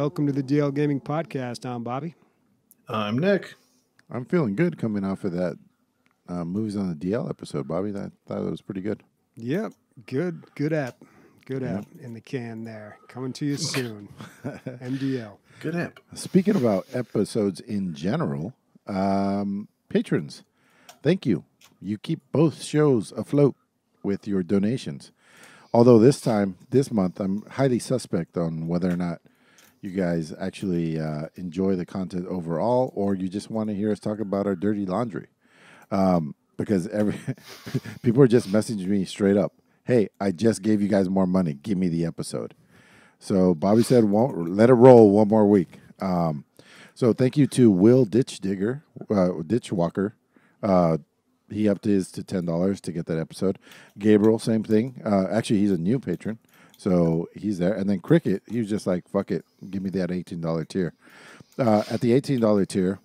Welcome to the DL Gaming Podcast. I'm Bobby. I'm Nick. I'm feeling good coming off of that Movies on the DL episode, Bobby. I thought it was pretty good. Yep, good app. Good app in the can there. Coming to you soon. MDL. Good app. Speaking about episodes in general, patrons, thank you. You keep both shows afloat with your donations. Although this month, I'm highly suspect on whether or not you guys actually enjoy the content overall, or you just want to hear us talk about our dirty laundry. Because people are just messaging me straight up, hey, I just gave you guys more money. Give me the episode. So Bobby said, won't let it roll one more week. So thank you to Will Ditchwalker. He upped his to $10 to get that episode. Gabriel, same thing. Actually, he's a new patron, so he's there. And then Cricket, he was just like, fuck it, give me that $18 tier. At the $18 tier,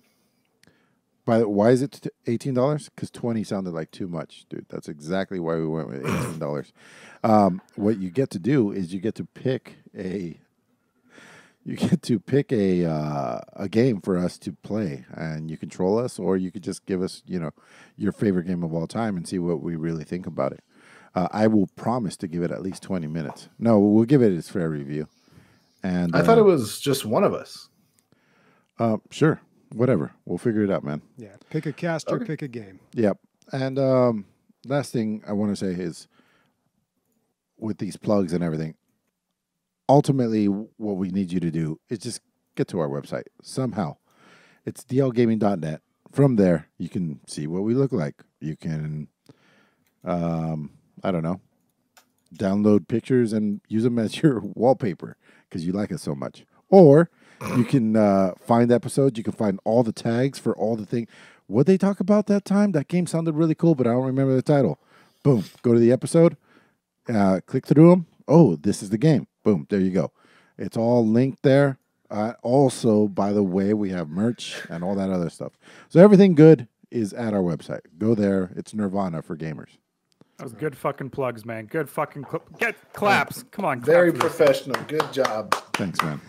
why is it $18? Because 20 sounded like too much, dude. That's exactly why we went with $18. What you get to do is you get to pick a game for us to play, and you control us, or you could just give us, your favorite game of all time and see what we really think about it. I will promise to give it at least 20 minutes. No, we'll give it its fair review. And I thought it was just one of us. Sure. Whatever. We'll figure it out, man. Yeah. Pick a caster, okay. Pick a game. Yep. And last thing I want to say is with these plugs and everything, ultimately what we need you to do is just get to our website somehow. It's dlgaming.net. From there, you can see what we look like. You can, download pictures and use them as your wallpaper because you like it so much. Or you can find episodes. You can find all the tags for all the things. What they talk about that time, that game sounded really cool, but I don't remember the title. Boom. Go to the episode. Click through them. Oh, this is the game. Boom. There you go. It's all linked there. Also, by the way, we have merch and all that other stuff. So everything good is at our website. Go there. It's Nirvana for gamers. That was good fucking plugs, man. Good fucking get claps. Come on. Very professional. Good job. Thanks, man.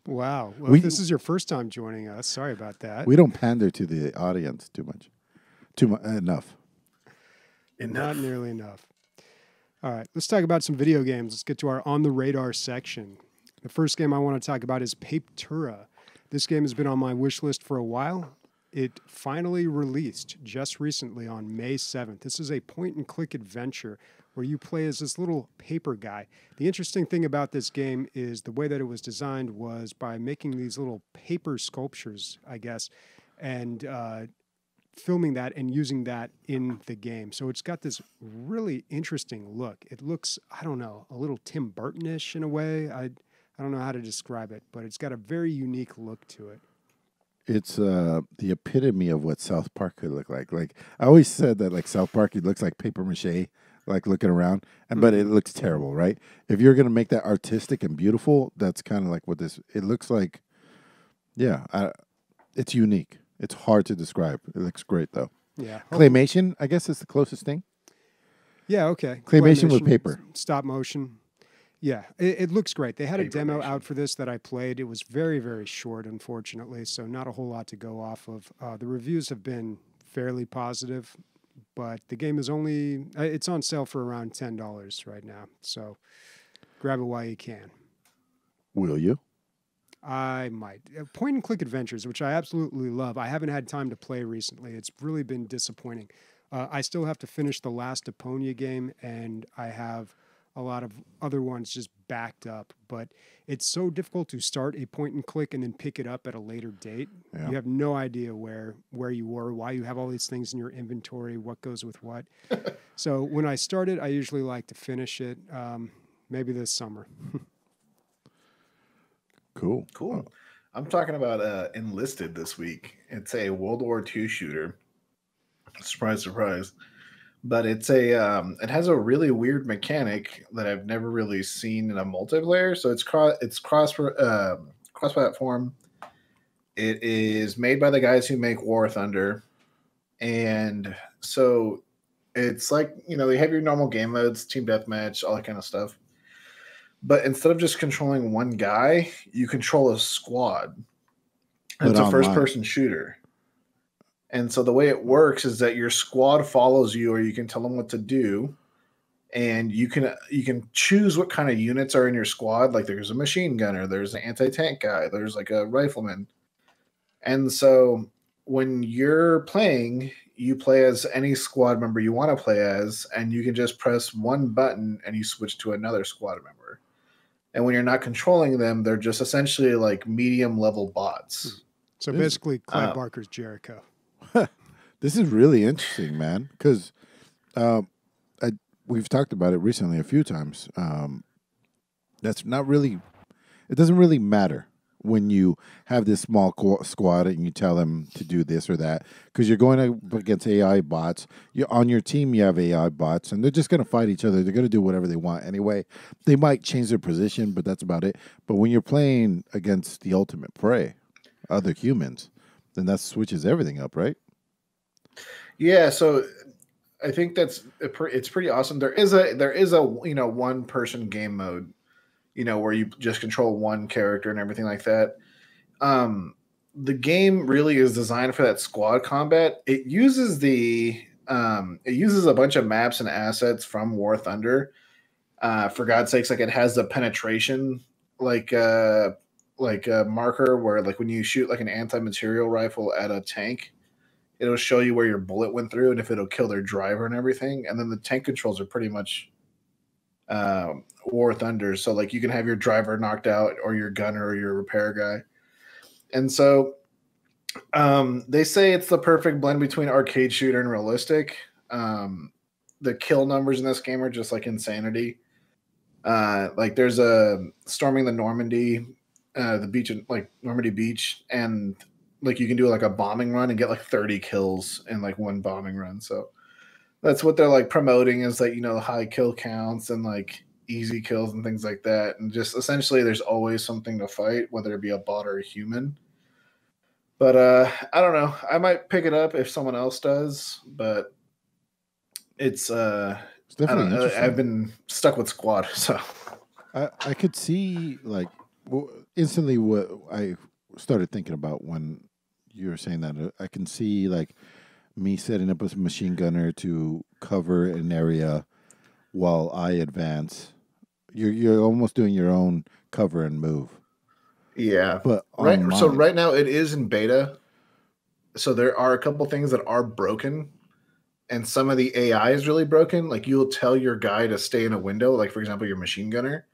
Wow. Well, if this is your first time joining us, sorry about that. We don't pander to the audience too much. Enough. Not nearly enough. All right. Let's talk about some video games. Let's get to our On the Radar section. The first game I want to talk about is Papetura. This game has been on my wish list for a while. It finally released just recently on May 7th. This is a point-and-click adventure where you play as this little paper guy. The interesting thing about this game is the way that it was designed was by making these little paper sculptures, I guess, and filming that and using that in the game. So it's got this really interesting look. It looks, I don't know, a little Tim Burton-ish in a way. I don't know how to describe it, but it's got a very unique look to it. It's the epitome of what South Park could look like. Like I always said that, like South Park, it looks like paper mache, like looking around, but it looks terrible, right? If you're gonna make that artistic and beautiful, that's kind of like what it looks like. Yeah, it's unique. It's hard to describe. It looks great though. Yeah, claymation, I guess, is the closest thing. Yeah, okay. Claymation with paper, stop motion. Yeah, it looks great. They had a demo out for this that I played. It was very, very short, unfortunately, so not a whole lot to go off of. The reviews have been fairly positive, but the game is it's on sale for around $10 right now, so grab it while you can. Will you? I might. Point-and-click adventures, which I absolutely love. I haven't had time to play recently. It's really been disappointing. I still have to finish the last Deponia game, and I have a lot of other ones just backed up, but it's so difficult to start a point and click and then pick it up at a later date. Yeah. You have no idea where you were, why you have all these things in your inventory, what goes with what. So when I start it, I usually like to finish it maybe this summer. Cool. I'm talking about Enlisted this week. It's a World War II shooter. Surprise, surprise. But it's it has a really weird mechanic that I've never really seen in a multiplayer. So it's cross-platform. It is made by the guys who make War Thunder, and so it's like, you have your normal game modes, team deathmatch, all that kind of stuff. But instead of just controlling one guy, you control a squad. And it's a online. first-person shooter. And so the way it works is that your squad follows you, or you can tell them what to do. And you can choose what kind of units are in your squad. Like there's a machine gunner, there's an anti-tank guy, there's like a rifleman. And so when you're playing, you play as any squad member you want to play as, and you can just press one button and you switch to another squad member. And when you're not controlling them, they're just essentially like medium level bots. So basically, Clive Barker's Jericho. This is really interesting, man, because we've talked about it recently a few times. That's not really, it doesn't really matter when you have this small squad and you tell them to do this or that, because you're going up against AI bots. On your team, you have AI bots, and they're just going to fight each other. They're going to do whatever they want anyway. They might change their position, but that's about it. But when you're playing against the ultimate prey, other humans, then that switches everything up, right? Yeah, so I think it's pretty awesome. There is a one person game mode, where you just control one character and everything like that. The game really is designed for that squad combat. It uses a bunch of maps and assets from War Thunder. For God's sakes, like it has the penetration like a marker where like when you shoot like an anti-material rifle at a tank, it'll show you where your bullet went through and if it'll kill their driver and everything. And then the tank controls are pretty much War Thunder. So like you can have your driver knocked out or your gunner or your repair guy. And so they say it's the perfect blend between arcade shooter and realistic. The kill numbers in this game are just like insanity. Like there's a storming the Normandy, the beach, like Normandy Beach, and like you can do like a bombing run and get like 30 kills in like one bombing run. So that's what they're like promoting is like, high kill counts and like easy kills and things like that. And just essentially there's always something to fight, whether it be a bot or a human. But I don't know. I might pick it up if someone else does, but it's definitely interesting. I've been stuck with squad, so I could see like instantly what I started thinking about when you were saying that. I can see like me setting up a machine gunner to cover an area while I advance. You're almost doing your own cover and move. Yeah, but right. So right now it is in beta. So there are a couple things that are broken, and some of the AI is really broken. Like you'll tell your guy to stay in a window. Like for example, your machine gunner,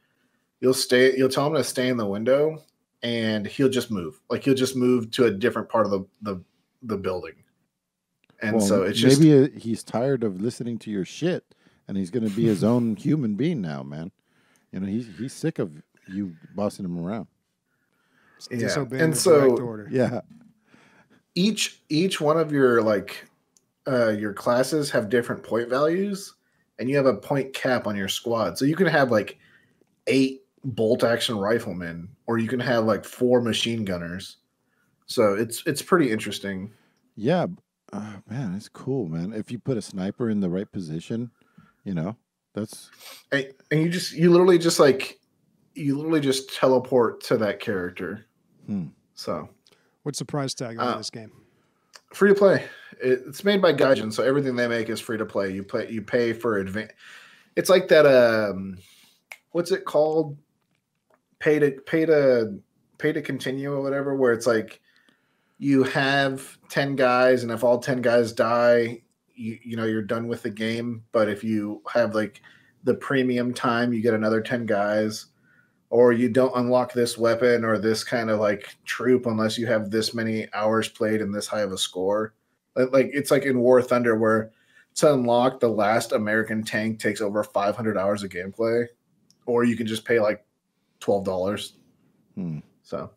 you'll tell him to stay in the window, and he'll just move. Like he'll just move to a different part of the building. And so it's just maybe he's tired of listening to your shit, and he's going to be his own human being now, man. He's sick of you bossing him around. Yeah, and so order. Yeah, each one of your your classes have different point values, and you have a point cap on your squad. So you can have like 8 bolt action riflemen, or you can have like 4 machine gunners. So it's pretty interesting. Yeah, man, it's cool, man. If you put a sniper in the right position, that's and you literally just teleport to that character. So what's the price tag on this game? Free to play. It's made by Gaijin, so everything they make is free to play. You pay for advance. It's like that. What's it called? Pay to continue or whatever. Where it's like you have 10 guys, and if all 10 guys die, you're done with the game. But if you have like the premium time, you get another 10 guys. Or you don't unlock this weapon or this kind of like troop unless you have this many hours played and this high of a score. Like it's like in War Thunder where to unlock the last American tank takes over 500 hours of gameplay, or you can just pay like $12. So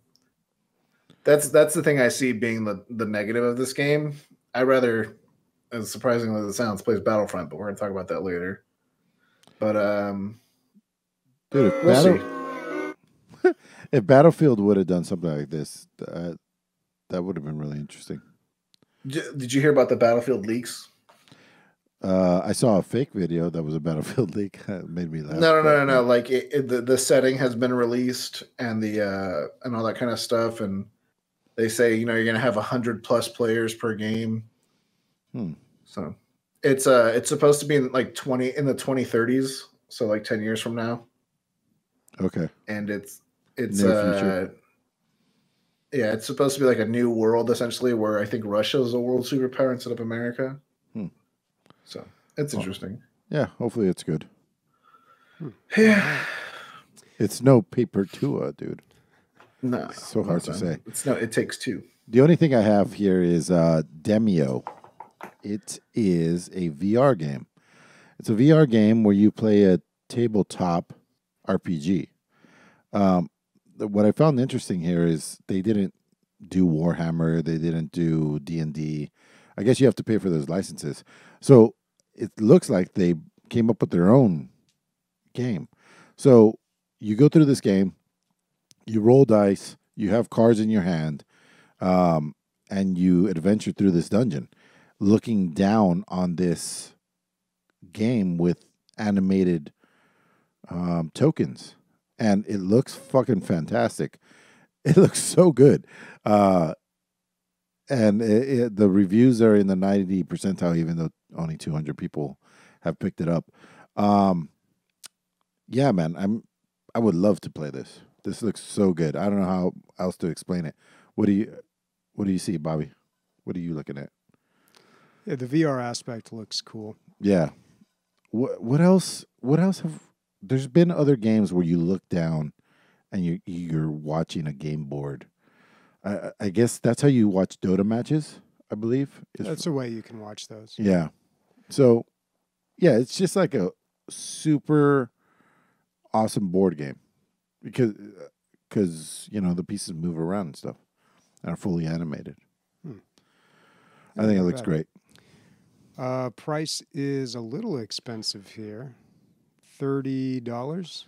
that's the thing I see being the negative of this game. I rather, as surprising as it sounds, plays Battlefront, but we're gonna talk about that later. But dude, we'll see. If Battlefield would have done something like this, that would have been really interesting. Did you hear about the Battlefield leaks? I saw a fake video that was a Battlefield leak. It made me laugh. No. Like the setting has been released and the and all that kind of stuff, and they say you're gonna have 100+ players per game. So it's supposed to be in like in the 2030s, so like 10 years from now. Okay. And it's Near future. Yeah, it's supposed to be like a new world essentially, where I think Russia is a world superpower instead of America. So it's interesting. Yeah, hopefully it's good. Yeah, it's no Papetura, dude. No, it's so hard to say. It takes two. The only thing I have here is Demeo. It is a VR game. It's a VR game where you play a tabletop RPG. What I found interesting here is they didn't do Warhammer. They didn't do D&D. I guess you have to pay for those licenses. So it looks like they came up with their own game. So you go through this game, you roll dice, you have cards in your hand, and you adventure through this dungeon, looking down on this game with animated tokens. And it looks fucking fantastic. It looks so good. And the reviews are in the 90 percentile, even though only 200 people have picked it up. Yeah, man, I would love to play this. This looks so good. I don't know how else to explain it. What do you see, Bobby? What are you looking at? Yeah, the VR aspect looks cool. Yeah. What else? What else have? There's been other games where you look down and you're watching a game board. I guess that's how you watch Dota matches, I believe. That's a way you can watch those. Yeah. So, yeah, it's just like a super awesome board game because the pieces move around and stuff and are fully animated. I think it looks great. Price is a little expensive here. $30.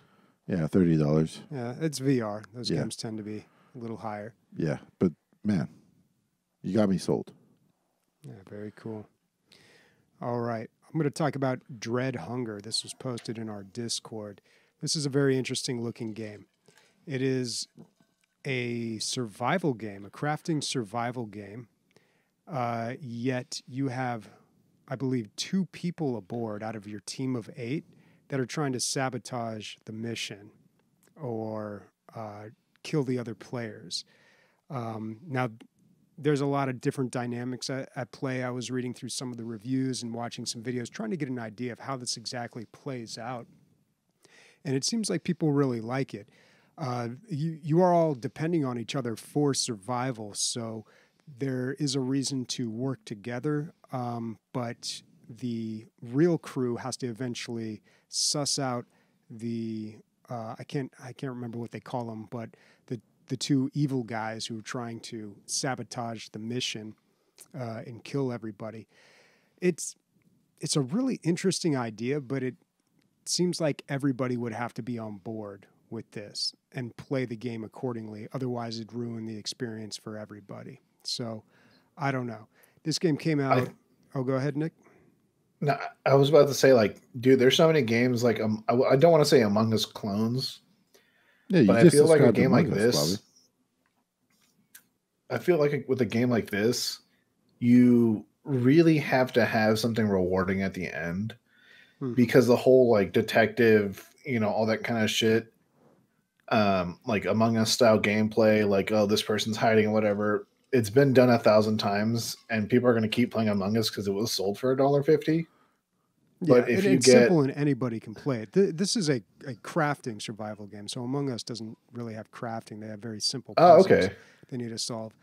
Yeah, $30. Yeah, it's VR. Those games tend to be a little higher. Yeah, but man, you got me sold. Yeah, very cool. All right. I'm going to talk about Dread Hunger. This was posted in our Discord. This is a very interesting looking game. It is a survival game, a crafting survival game. Yet you have, I believe, 2 people aboard out of your team of 8 that are trying to sabotage the mission or kill the other players. Now, there's a lot of different dynamics at play. I was reading through some of the reviews and watching some videos, trying to get an idea of how this exactly plays out. And it seems like people really like it. You are all depending on each other for survival, so there is a reason to work together, but the real crew has to eventually suss out the I can't remember what they call them, but the 2 evil guys who are trying to sabotage the mission and kill everybody. It's a really interesting idea, but it seems like everybody would have to be on board with this and play the game accordingly. Otherwise, it'd ruin the experience for everybody. So, I don't know. This game came out. Go ahead, Nick. No, I was about to say, like, dude, there's so many games. Like, I don't want to say Among Us clones. Yeah, but I feel like a game like this. Bobby. I feel like with a game like this, you really have to have something rewarding at the end, because the whole like detective, all that kind of shit, like Among Us style gameplay, like, oh, this person's hiding or whatever. It's been done 1,000 times, and people are going to keep playing Among Us because it was sold for $1.50. But if it's simple and anybody can play it. This is a crafting survival game, so Among Us doesn't really have crafting. They have very simple puzzles they need to solve.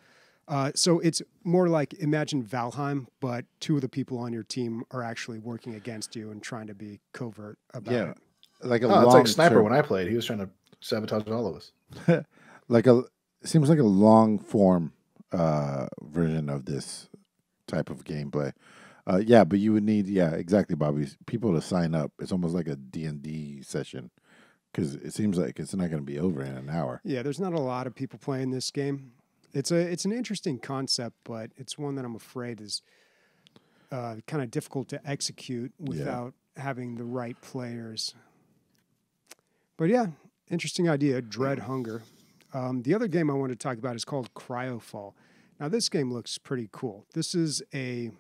So it's more like, imagine Valheim, but 2 of the people on your team are actually working against you and trying to be covert about it. Like it's like Sniper when I played. He was trying to sabotage all of us. It seems like a long form version of this type of gameplay. But you would need, exactly, Bobby, people to sign up. It's almost like a D&D session because it seems like it's not going to be over in an hour. Yeah, there's not a lot of people playing this game. It's an interesting concept, but it's one that I'm afraid is kind of difficult to execute without having the right players. But yeah, interesting idea, Dread Hunger. The other game I want to talk about is called Cryofall. Now, this game looks pretty cool. This is a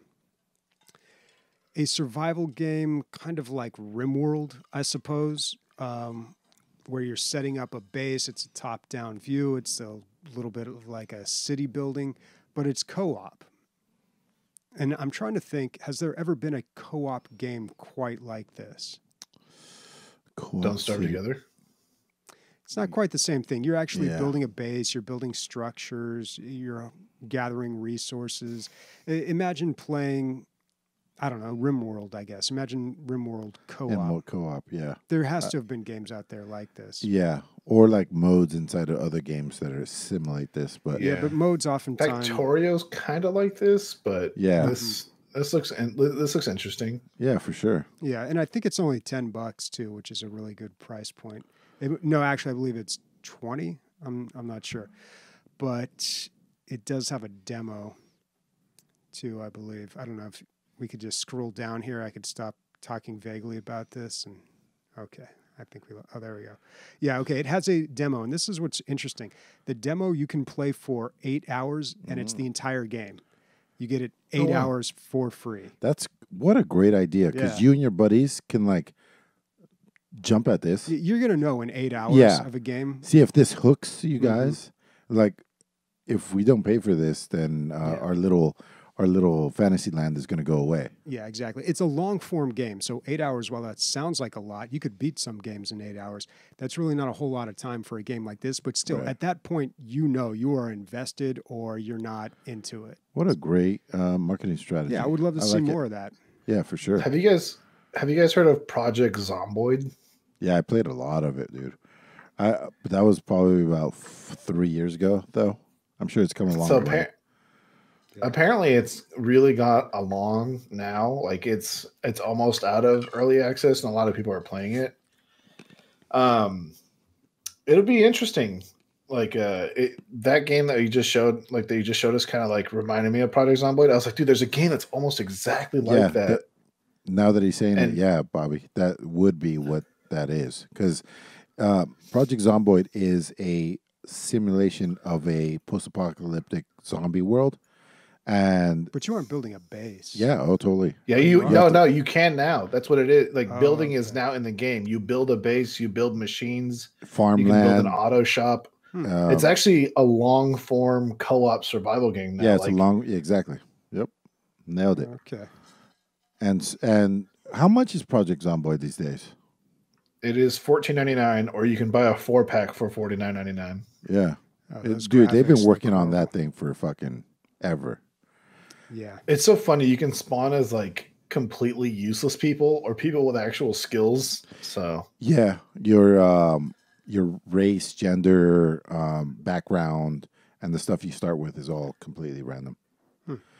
survival game, kind of like RimWorld, I suppose, where you're setting up a base. It's a top-down view. It's a little bit of like a city building, but it's co-op. And I'm trying to think, has there ever been a co-op game quite like this? Don't Starve Together? It's not quite the same thing. You're actually building a base. You're building structures. You're gathering resources. Imagine playing, I don't know, RimWorld, I guess. Imagine RimWorld co-op. Co-op, yeah. There has to have been games out there like this. Yeah, or like modes inside of other games that are simulate this. But but modes oftentimes. Factorio's kind of like this, but this looks interesting. Yeah, for sure. Yeah, and I think it's only $10 too, which is a really good price point. No, actually, I believe it's 20. I'm not sure, but it does have a demo too, I believe. I don't know if we could just scroll down here. I could stop talking vaguely about this, and okay. I think there we go. Yeah, okay. It has a demo, and this is what's interesting. The demo you can play for 8 hours, and it's the entire game. You get it 8 hours for free. That's what a great idea, because you and your buddies can like jump at this. You're gonna know in 8 hours of a game. See if this hooks you guys. Like, if we don't pay for this, then our little fantasy land is going to go away. Yeah, exactly. It's a long form game. So 8 hours, while that sounds like a lot, you could beat some games in 8 hours. That's really not a whole lot of time for a game like this. But still, at that point, you know you are invested or you're not into it. What a great marketing strategy. Yeah, I would love to see more of that. Yeah, for sure. Have you guys heard of Project Zomboid? Yeah, I played a lot of it, dude. But that was probably about 3 years ago, though. I'm sure it's coming along. Apparently, it's really got along now. Like it's almost out of early access, and a lot of people are playing it. It'll be interesting. Like that game that you just showed, us, kind of like reminded me of Project Zomboid. I was like, dude, there's a game that's almost exactly like that. Now that he's saying it, yeah, Bobby, that would be what that is, because Project Zomboid is a simulation of a post-apocalyptic zombie world. But you aren't building a base. Yeah, totally. Yeah, you can now. That's what it is. Like building is now in the game. You build a base, you build machines, farmland, you can build an auto shop. It's actually a long form co-op survival game now. Yeah, it's exactly. Yep. Nailed it. Okay. And how much is Project Zomboid these days? It is $14.99, or you can buy a 4-pack for $49.99. Yeah. Dude, they've been working on that thing for fucking ever. Yeah. It's so funny. You can spawn as like completely useless people or people with actual skills. So yeah, your race, gender, background, and the stuff you start with is all completely random.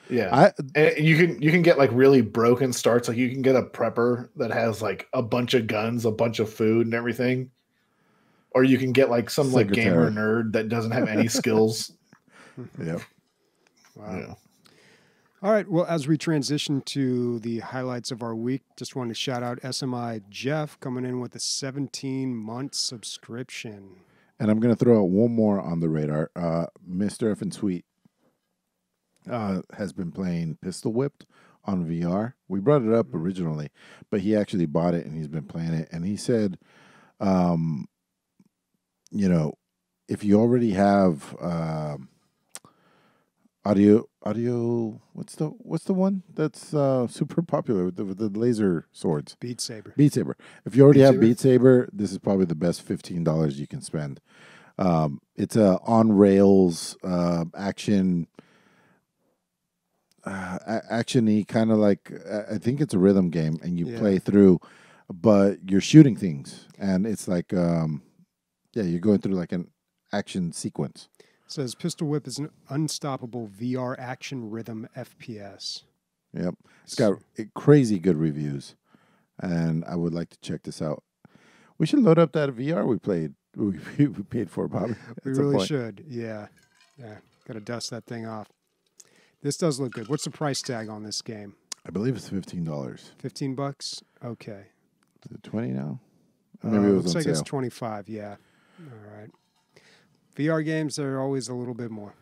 Yeah. And you can get like really broken starts. Like you can get a prepper that has like a bunch of guns, a bunch of food and everything. Or you can get like some like gamer nerd that doesn't have any skills. Yep. Wow. Yeah. All right. Well, as we transition to the highlights of our week, just wanted to shout out SMI Jeff coming in with a 17-month subscription. And I'm going to throw out one more on the radar. Mr. F and Sweet has been playing Pistol Whipped on VR. We brought it up originally, but he actually bought it and he's been playing it. And he said, if you already have audio, what's the one that's super popular with the laser swords? Beat Saber. If you already have Beat Saber, this is probably the best $15 you can spend. It's a on rails action. Actiony, kind of like, I think it's a rhythm game, and you play through, but you're shooting things, and it's like, you're going through like an action sequence. It says Pistol Whip is an unstoppable VR action rhythm FPS. Yep, it's got crazy good reviews, and I would like to check this out. We should load up that VR we paid for, Bobby. We really should. Yeah, got to dust that thing off. This does look good. What's the price tag on this game? I believe it's $15. 15 bucks. Okay. Is it 20 now? Maybe it was looks on like sale. it's 25. Yeah. All right. VR games are always a little bit more.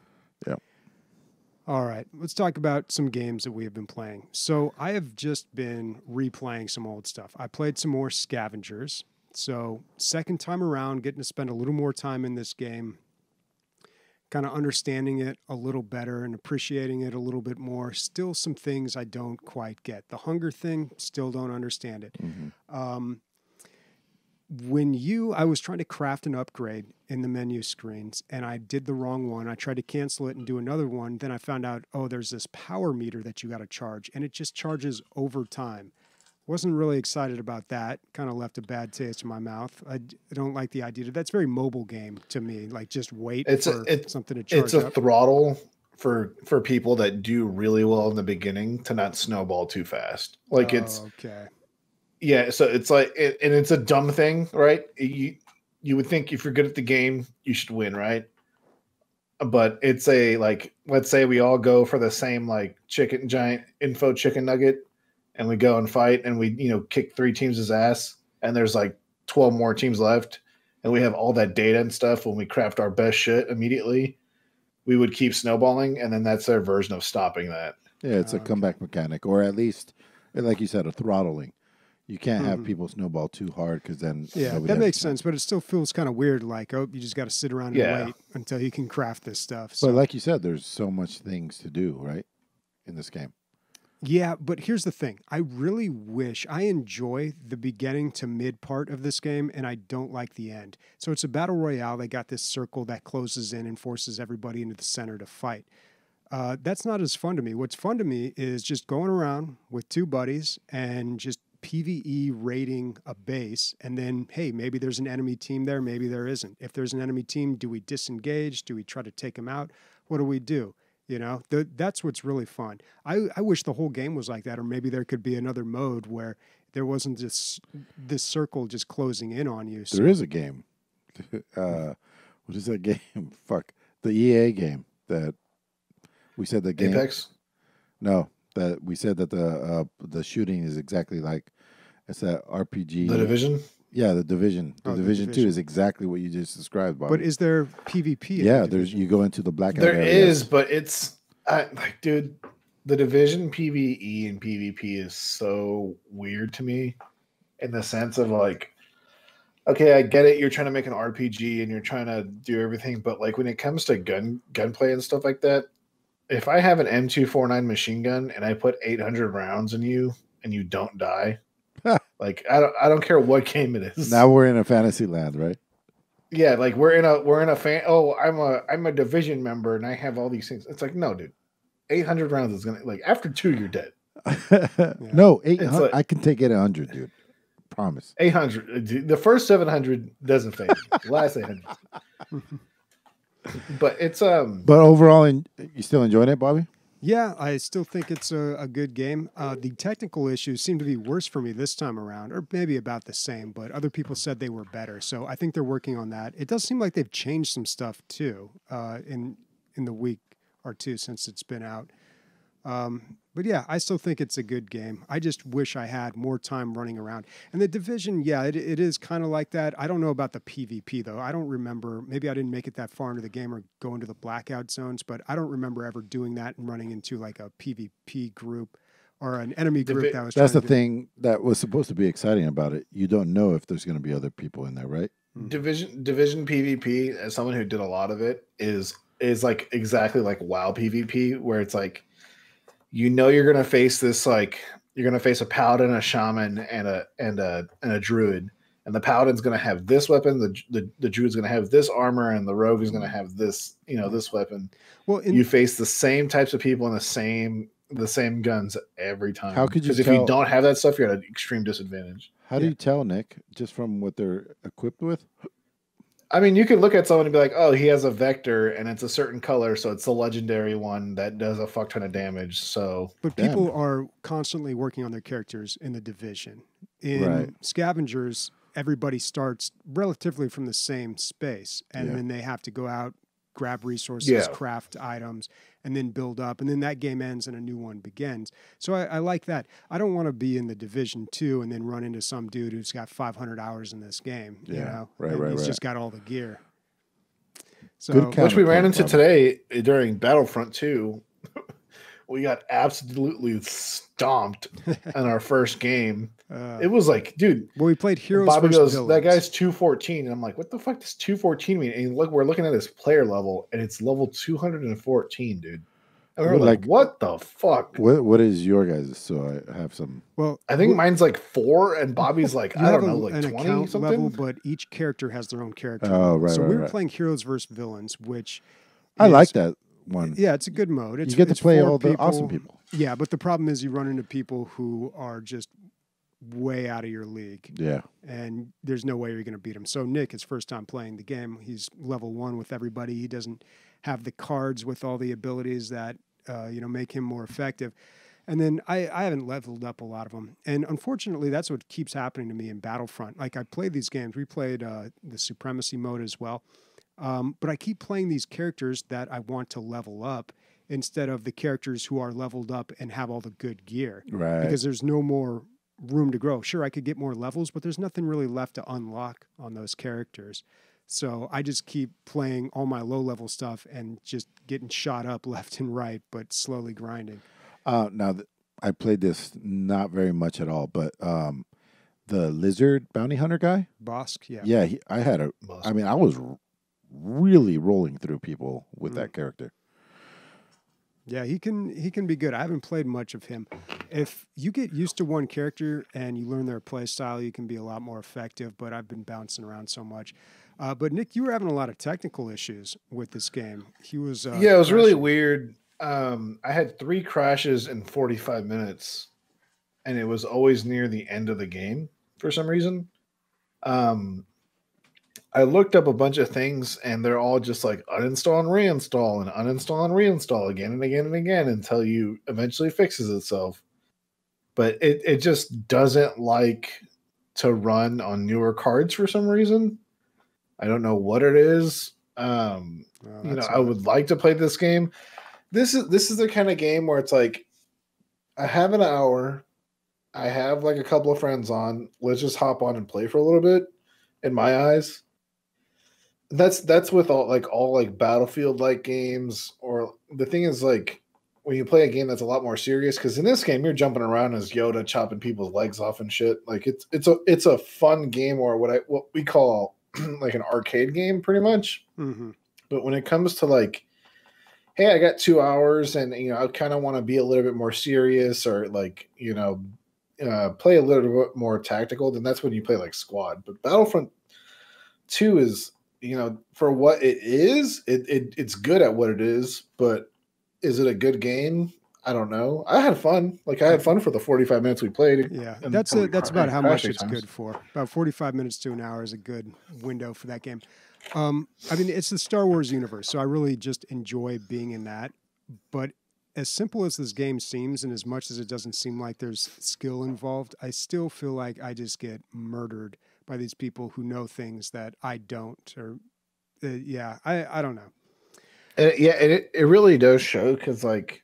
Yep. All right. Let's talk about some games that we have been playing. So I have just been replaying some old stuff. I played some more Scavengers. So second time around, getting to spend a little more time in this game, kind of understanding it a little better and appreciating it a little bit more. Still some things I don't quite get. The hunger thing, still don't understand it. Mm-hmm. I was trying to craft an upgrade in the menu screens and I did the wrong one. I tried to cancel it and do another one. Then I found out, there's this power meter that you got to charge and it just charges over time. Wasn't really excited about that. Kind of left a bad taste in my mouth. I don't like the idea. That's very mobile game to me. Like just wait for something to charge It's a up. throttle for people that do really well in the beginning to not snowball too fast. Like okay. Yeah, so it's like, and it's a dumb thing, right? You would think if you're good at the game, you should win, right? But it's let's say we all go for the same giant info chicken nugget, and we go and fight, and we kick 3 teams' ass, and there's 12 more teams left, and we have all that data and stuff. When we craft our best shit immediately, we would keep snowballing, and then that's their version of stopping that. Yeah, it's a comeback mechanic, or at least, like you said, a throttling. You can't have people snowball too hard because then... Yeah, that makes sense, but it still feels kind of weird, you just got to sit around and wait until you can craft this stuff. So. But like you said, there's so much things to do, right, in this game. Yeah, but here's the thing. I really wish I enjoy the beginning to mid part of this game, and I don't like the end. So it's a battle royale. They got this circle that closes in and forces everybody into the center to fight. That's not as fun to me. What's fun to me is just going around with 2 buddies and just PvE raiding a base, and then, hey, maybe there's an enemy team there, maybe there isn't. If there's an enemy team, do we disengage? Do we try to take them out? What do we do? That's what's really fun. I wish the whole game was like that, or maybe there could be another mode where there wasn't this circle just closing in on you. There is a game. What is that game? Fuck. The EA game that we said the game. Apex? No, that we said that the shooting is exactly like it's that RPG. The Division? Yeah, the Division. The Division 2 is exactly what you just described, Bobby. But is there PvP? Yeah, you go into the blackout There area. is, but it's dude, the Division PvE and PvP is so weird to me in the sense of okay, I get it, you're trying to make an RPG and you're trying to do everything, but when it comes to gunplay and stuff like that, if I have an M249 machine gun and I put 800 rounds in you and you don't die, I don't care what game it is. Now we're in a fantasy land, right? Yeah, we're in a fan. Oh, I'm a Division member and I have all these things. It's no, dude. 800 rounds is gonna after 2 you're dead. No, 800. I can take it 100, dude. Promise. 800. The first 700 doesn't fade. The last 800. But it's But overall, you still enjoying it, Bobby? Yeah, I still think it's a good game. The technical issues seem to be worse for me this time around, or maybe about the same, but other people said they were better. So I think they're working on that. It does seem like they've changed some stuff too in the week or 2 since it's been out. But yeah, I still think it's a good game. I just wish I had more time running around. And the Division, yeah, it is kind of like that. I don't know about the PvP, though. I don't remember. Maybe I didn't make it that far into the game or go into the blackout zones, but I don't remember ever doing that and running into a PvP group or an enemy group that was That's the thing that was supposed to be exciting about it. You don't know if there's going to be other people in there, right? Division PvP, as someone who did a lot of it, is exactly like WoW PvP, where it's you're gonna face this you're gonna face a paladin, a shaman, and a druid, and the paladin's gonna have this weapon, the druid's gonna have this armor, and the rogue is gonna have this this weapon. Well, you face the same types of people and the same guns every time. How could you? Because if you don't have that stuff, you're at an extreme disadvantage. How do you tell, Nick? Just from what they're equipped with? I mean, you could look at someone and be like, oh, he has a vector and it's a certain color, so it's the legendary one that does a fuck ton of damage. So, but people are constantly working on their characters in the Division. In Scavengers, everybody starts relatively from the same space, and then they have to go out grab resources, Yeah. craft items, and then build up. And then that game ends and a new one begins. So I like that. I don't want to be in the Division 2 and then run into some dude who's got 500 hours in this game. Yeah, You know? right, and right, he's right. just got all the gear. So, Good Which we ran counterpoint, into Bobby. today during Battlefront 2. We got absolutely stomped in our first game. It was like, dude. Well, we played Heroes Bobby versus goes, Villains. that guy's 214. And I'm like, what the fuck does 214 mean? And look, we're looking at his player level, and it's level 214, dude. And we're like, what the fuck? What is your guys'? So I have some. Well, I think mine's like 4, and Bobby's like, you I have don't know, like an 20 account something. level, but each character has their own character. Oh, level. right, So right, we were right. playing Heroes versus Villains, which I is- like that one. Yeah, it's a good mode. It's, You get to it's play 4 all the people. awesome people. Yeah, but the problem is you run into people who are just way out of your league, Yeah. and there's no way you're going to beat them. So Nick, his first time playing the game, he's level 1 with everybody. He doesn't have the cards with all the abilities that make him more effective. And then I haven't leveled up a lot of them. And unfortunately, that's what keeps happening to me in Battlefront. Like, I played these games. We played the Supremacy mode as well. But I keep playing these characters that I want to level up instead of the characters who are leveled up and have all the good gear. Right. Because there's no more room to grow. Sure, I could get more levels, but there's nothing really left to unlock on those characters. So I just keep playing all my low-level stuff and just getting shot up left and right, but slowly grinding. I played this not very much at all, but the lizard bounty hunter guy. Bosk, yeah. Yeah, I was really rolling through people with that character. Yeah, he can be good. I haven't played much of him. If you get used to one character and you learn their play style, you can be a lot more effective, but I've been bouncing around so much. But Nick, you were having a lot of technical issues with this game. He was it was really weird. I had 3 crashes in 45 minutes, and it was always near the end of the game for some reason. I looked up a bunch of things, and they're all just like uninstall and reinstall and uninstall and reinstall again and again and again until you eventually fixes itself. But it just doesn't like to run on newer cards for some reason. I don't know what it is. I would like to play this game. This is the kind of game where it's like, I have an hour, I have like a couple of friends on, let's just hop on and play for a little bit. In my eyes, that's with all Battlefield like games. Or the thing is, like, when you play a game that's a lot more serious, because in this game you're jumping around as Yoda chopping people's legs off and shit. Like it's a fun game, or what we call like an arcade game, pretty much. Mm-hmm. But when it comes to like, hey, I got 2 hours, and I kind of want to be a little bit more serious, or like play a little bit more tactical, then that's when you play like Squad. But Battlefront 2 is, for what it is, it's good at what it is, but is it a good game? I don't know. I had fun. Like, I had fun for the 45 minutes we played. Yeah, that's about how much it's good for. About 45 minutes to an hour is a good window for that game. It's the Star Wars universe, so I really just enjoy being in that. But as simple as this game seems, and as much as it doesn't seem like there's skill involved, I still feel like I just get murdered by these people who know things that I don't. Or, I don't know. It really does show, because like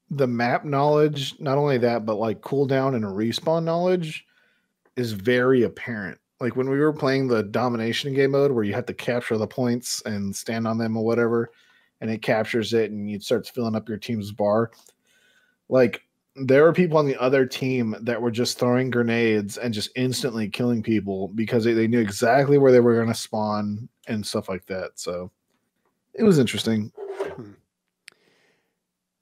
the map knowledge, not only that, but like cooldown and respawn knowledge is very apparent. Like when we were playing the domination game mode, where you have to capture the points and stand on them or whatever, and it captures it and it starts filling up your team's bar. Like, there were people on the other team that were just throwing grenades and just instantly killing people because they knew exactly where they were going to spawn and stuff like that. So it was interesting.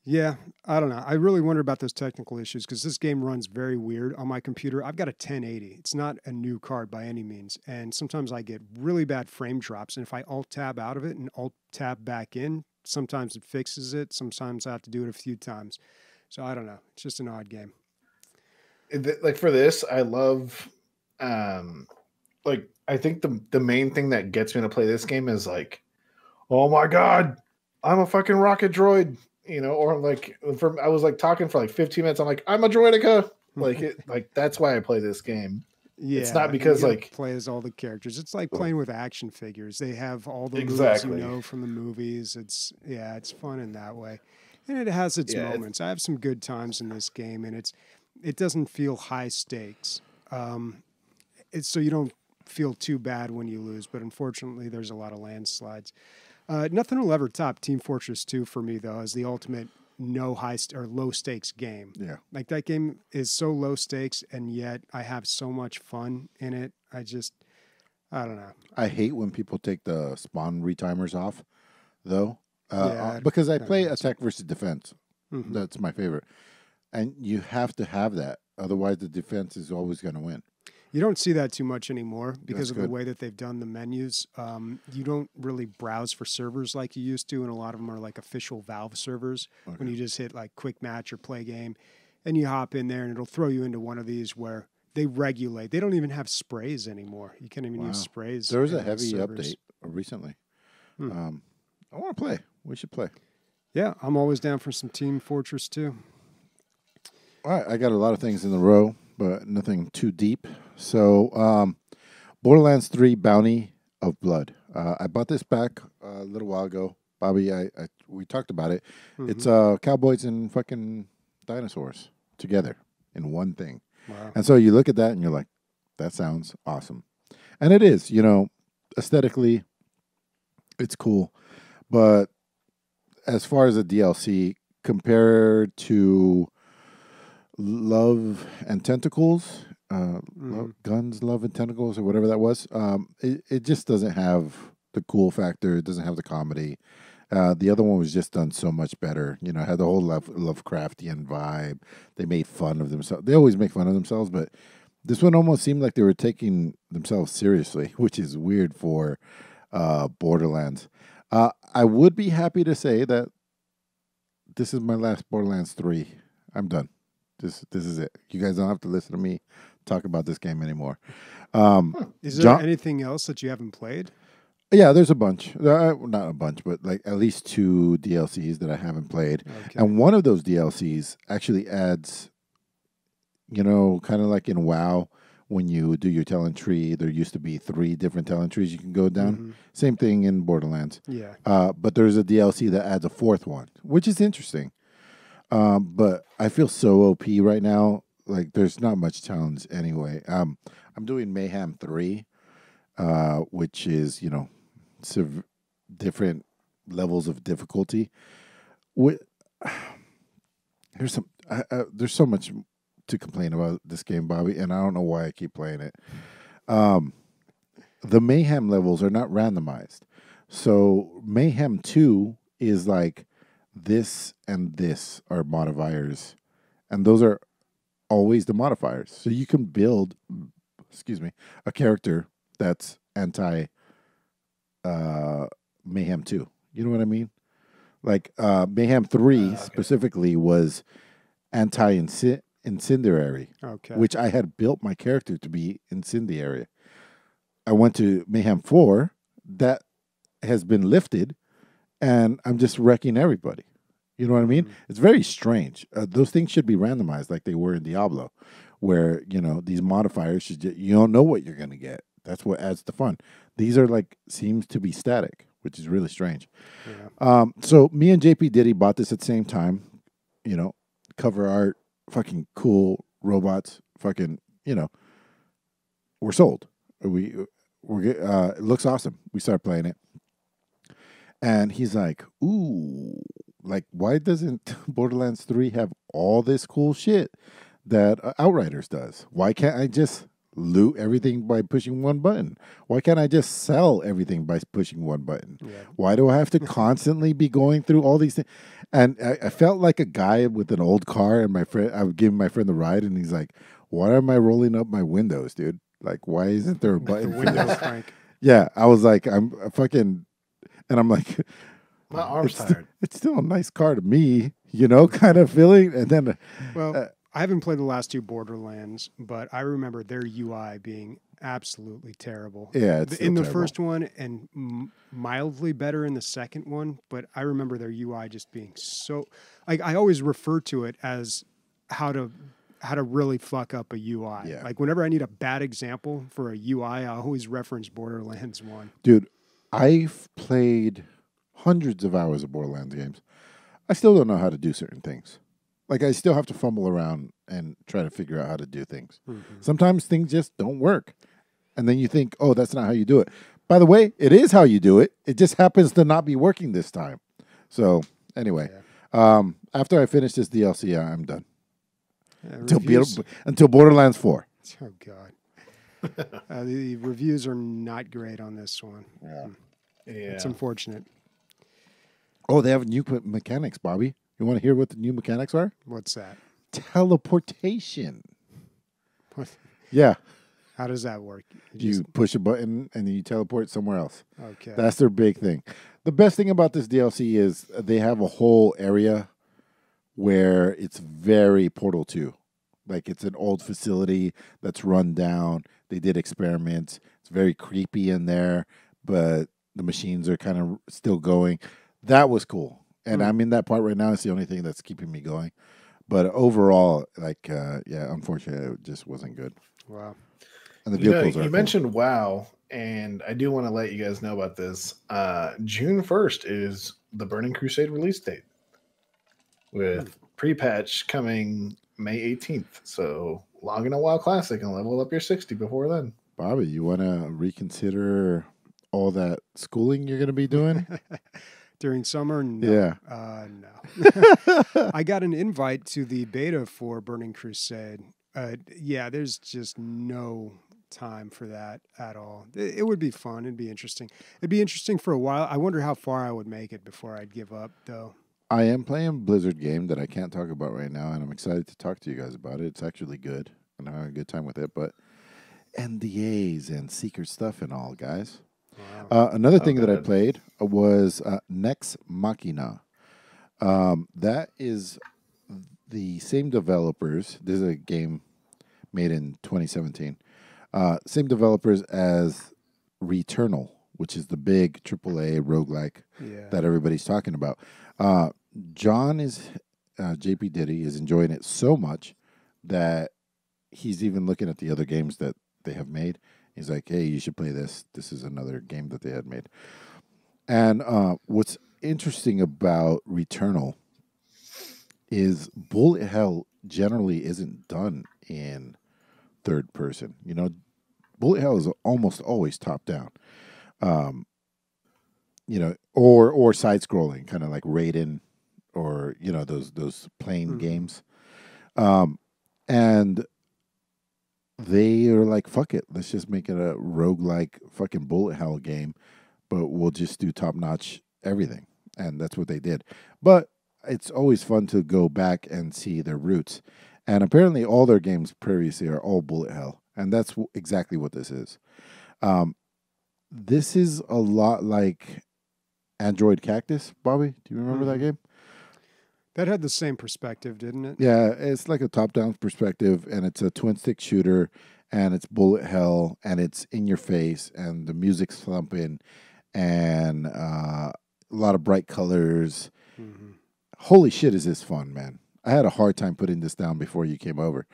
Yeah, I don't know. I really wonder about those technical issues, because this game runs very weird on my computer. I've got a 1080. It's not a new card by any means. And sometimes I get really bad frame drops. And if I alt-tab out of it and alt-tab back in, sometimes it fixes it. Sometimes I have to do it a few times. So I don't know. It's just an odd game. Like, for this, I love, I think the main thing that gets me to play this game is like, oh my God, I'm a fucking rocket droid. Or like, I was like talking for like 15 minutes. I'm like, I'm a droidica. Like that's why I play this game. Yeah, It's not you because gotta like play as all the characters. It's like playing with action figures. They have all the moves exactly. you know from the movies. It's fun in that way, and it has its Yeah, moments. I have some good times in this game, and it doesn't feel high stakes. It's so you don't feel too bad when you lose, but unfortunately, there's a lot of landslides. Nothing will ever top Team Fortress 2 for me, though, as the ultimate no or low stakes game. Yeah. Like that game is so low stakes, and yet I have so much fun in it. I don't know. I hate when people take the spawn retimers off, though, Yeah, because I that play hurts. attack versus defense. Mhm. That's my favorite, and you have to have that. Otherwise, the defense is always going to win. You don't see that too much anymore because That's of the good. way that they've done the menus. You don't really browse for servers like you used to, and a lot of them are like official Valve servers when you just hit like quick match or play game, and you hop in there and it'll throw you into one of these where they regulate. They don't even have sprays anymore. You can't even use sprays. There was in a those heavy servers. update recently. I want to play. We should play. Yeah, I'm always down for some Team Fortress 2. All right, I got a lot of things in a row, but nothing too deep. So, Borderlands 3 Bounty of Blood. I bought this back a little while ago. Bobby, we talked about it. It's cowboys and fucking dinosaurs together in one thing. Wow. And so you look at that and you're like, that sounds awesome. And it is, aesthetically, it's cool. But as far as a DLC, compared to Love and Tentacles, Guns, Love and Tentacles, or whatever that was, it just doesn't have the cool factor. It doesn't have the comedy. The other one was just done so much better. It had the whole Lovecraftian vibe. They made fun of themselves. They always make fun of themselves, but this one almost seemed like they were taking themselves seriously, which is weird for Borderlands. I would be happy to say that this is my last Borderlands 3. I'm done. This is it. You guys don't have to listen to me talk about this game anymore. Is there anything else that you haven't played? Yeah, there's a bunch. Not a bunch, but like at least 2 DLCs that I haven't played. Okay. And one of those DLCs actually adds, kind of like in WoW, when you do your talent tree, there used to be 3 different talent trees you can go down. Same thing in Borderlands. Yeah. But there's a DLC that adds a 4th one, which is interesting. But I feel so OP right now. Like there's not much challenge anyway. I'm doing Mayhem 3, which is, different levels of difficulty. There's so much to complain about this game, Bobby, and I don't know why I keep playing it. The Mayhem levels are not randomized. So Mayhem 2 is like this and this are modifiers, and those are always the modifiers. So you can build, a character that's anti Mayhem 2. You know what I mean? Like Mayhem 3 specifically was anti-incendiary, which I had built my character to be incendiary. I went to Mayhem 4, that has been lifted, and I'm just wrecking everybody. You know what I mean? It's very strange. Those things should be randomized like they were in Diablo, where, these modifiers, you don't know what you're going to get. That's what adds the fun. These are seems to be static, which is really strange. Yeah. So me and JP Diddy bought this at the same time. Cover art, fucking cool robots, fucking, we're sold. It looks awesome. We start playing it. And he's like, ooh, why doesn't Borderlands 3 have all this cool shit that Outriders does? Why can't I just loot everything by pushing one button? Why can't I just sell everything by pushing one button? Yeah. Why do I have to constantly be going through all these things? And I felt like a guy with an old car, and I would give my friend the ride, and he's like, why am I rolling up my windows, dude? Why isn't there a button for this? Yeah, I was like, I'm fucking, and I'm like, my arm's tired. It's still a nice car to me, kind of feeling. And then, I haven't played the last 2 Borderlands, but I remember their UI being absolutely terrible. Yeah, it's in the terrible. first one and mildly better in the second one, but I remember their UI just being so. I always refer to it as how how to really fuck up a UI. Yeah. Like whenever I need a bad example for a UI, I always reference Borderlands 1. Dude, I've played hundreds of hours of Borderlands games. I still don't know how to do certain things. Like, I still have to fumble around and try to figure out how to do things. Mm-hmm. Sometimes things just don't work. And then you think, oh, that's not how you do it. By the way, it is how you do it. It just happens to not be working this time. So, anyway, after I finish this DLC, I'm done. Until Borderlands 4. Oh, God. The reviews are not great on this one. Yeah. It's unfortunate. Oh, they have new mechanics, Bobby. You want to hear what the new mechanics are? What's that? Teleportation. What? Yeah. How does that work? You push a button and then you teleport somewhere else. Okay. That's their big thing. The best thing about this DLC is they have a whole area where it's very Portal 2. Like, it's an old facility that's run down. They did experiments. It's very creepy in there, but the machines are kind of still going. That was cool. And I'm in that part right now. It's the only thing that's keeping me going. But overall, like, unfortunately, it just wasn't good. Wow. And the vehicles are you cool. mentioned WoW, and I do want to let you guys know about this. June 1st is the Burning Crusade release date, with pre-patch coming May 18th. So log in a WoW Classic and level up your 60 before then. Bobby, you want to reconsider all that schooling you're going to be doing? During summer? No. Yeah. No. I got an invite to the beta for Burning Crusade. There's just no time for that at all. It would be fun. It'd be interesting. It'd be interesting for a while. I wonder how far I would make it before I'd give up, though. I am playing a Blizzard game that I can't talk about right now, and I'm excited to talk to you guys about it. It's actually good, and I'm having a good time with it, but NDAs and secret stuff and all, guys. Wow. Another thing that I played was Nex Machina. That is the same developers. This is a game made in 2017. Same developers as Returnal, which is the big AAA roguelike that everybody's talking about. John is JP Diddy is enjoying it so much that he's even looking at the other games that they have made. He's like, hey, you should play this. This is another game that they had made. And what's interesting about Returnal is bullet hell generally isn't done in third person. You know, bullet hell is almost always top down. You know, or side scrolling, kind of like Raiden, or you know those plane games. And they are like, fuck it, let's just make it a roguelike fucking bullet hell game, but we'll just do top notch everything. And that's what they did. But it's always fun to go back and see their roots. And apparently all their games previously are all bullet hell. And that's exactly what this is. This is a lot like Android Cactus, Bobby. Do you remember that game? That had the same perspective, didn't it? Yeah, it's like a top-down perspective, and it's a twin-stick shooter, and it's bullet hell, and it's in your face, and the music's thumping, and a lot of bright colors. Holy shit, is this fun, man. I had a hard time putting this down before you came over.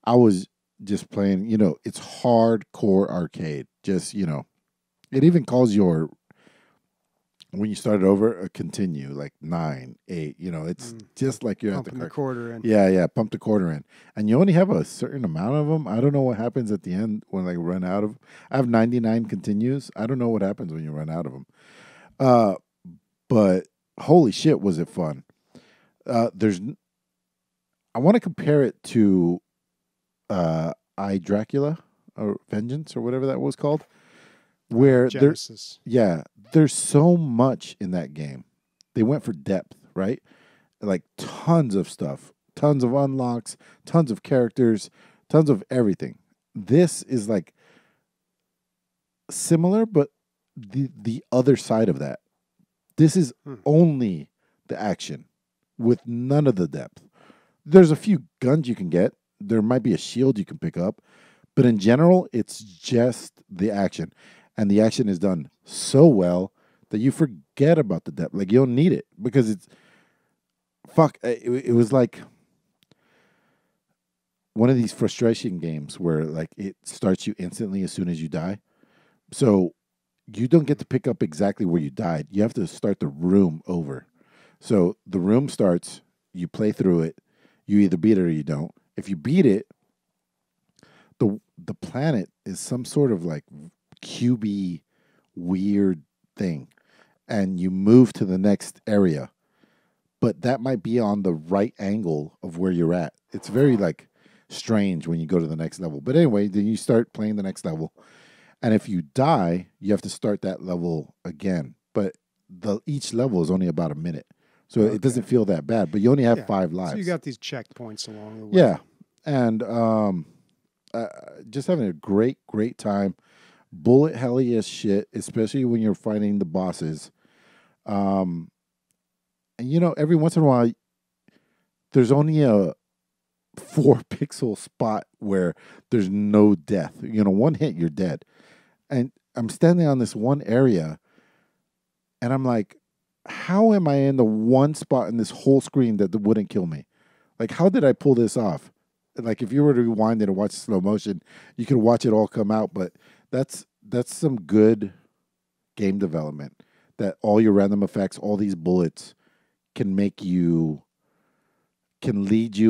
I was just playing, you know, it's hardcore arcade. Just, you know, it even calls your... when you start over, a continue, like 9, 8, you know, it's just like you're at the quarter in. Yeah, pump the quarter in. And you only have a certain amount of them. I don't know what happens at the end when I run out of. I have 99 continues. I don't know what happens when you run out of them. But holy shit, was it fun. I want to compare it to I, Dracula, or Vengeance, or whatever that was called. Where Genesis. There's so much in that game. They went for depth, right? Like tons of stuff, tons of unlocks, tons of characters, tons of everything. This is like similar, but the other side of that. This is only the action with none of the depth. There's a few guns you can get. There might be a shield you can pick up, but in general, it's just the action. And the action is done so well that you forget about the depth. Like, you don't need it because it's... Fuck, it was like... one of these frustration games where like it starts you instantly as soon as you die. So you don't get to pick up exactly where you died. You have to start the room over. So the room starts, you play through it, you either beat it or you don't. If you beat it, the planet is some sort of like cubey weird thing. And you move to the next area. But that might be on the right angle of where you're at. It's very like strange when you go to the next level. But anyway, then you start playing the next level. And if you die, you have to start that level again. But each level is only about a minute. So it doesn't feel that bad. But you only have 5 lives. So you got these checkpoints along the way. Yeah. And just having a great, great time. Bullet helly as shit, especially when you're fighting the bosses. And, you know, every once in a while, there's only a 4-pixel spot where there's no death. You know, one hit, you're dead. And I'm standing on this one area, and I'm like, how am I in the one spot in this whole screen that wouldn't kill me? Like, how did I pull this off? Like, if you were to rewind it and watch slow motion, you could watch it all come out. But that's some good game development, that all your random effects, all these bullets can lead you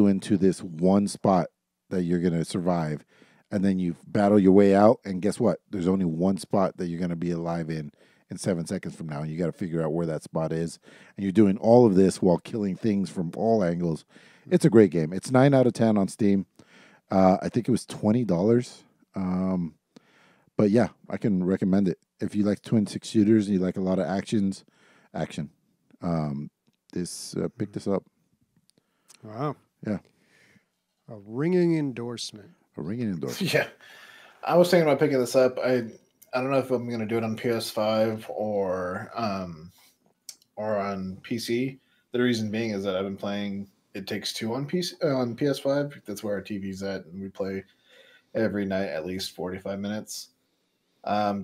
into this one spot that you're going to survive. And then you battle your way out, and guess what? There's only one spot that you're going to be alive in 7 seconds from now, and you got to figure out where that spot is. And you're doing all of this while killing things from all angles. It's a great game. It's 9 out of 10 on Steam. I think it was $20. But yeah, I can recommend it. If you like twin stick shooters and you like a lot of action, pick this up. Wow. Yeah. A ringing endorsement. Yeah. I was thinking about picking this up. I don't know if I'm going to do it on PS5 or on PC. The reason being is that I've been playing It Takes Two on PS5. That's where our TV's at, and we play every night at least 45 minutes.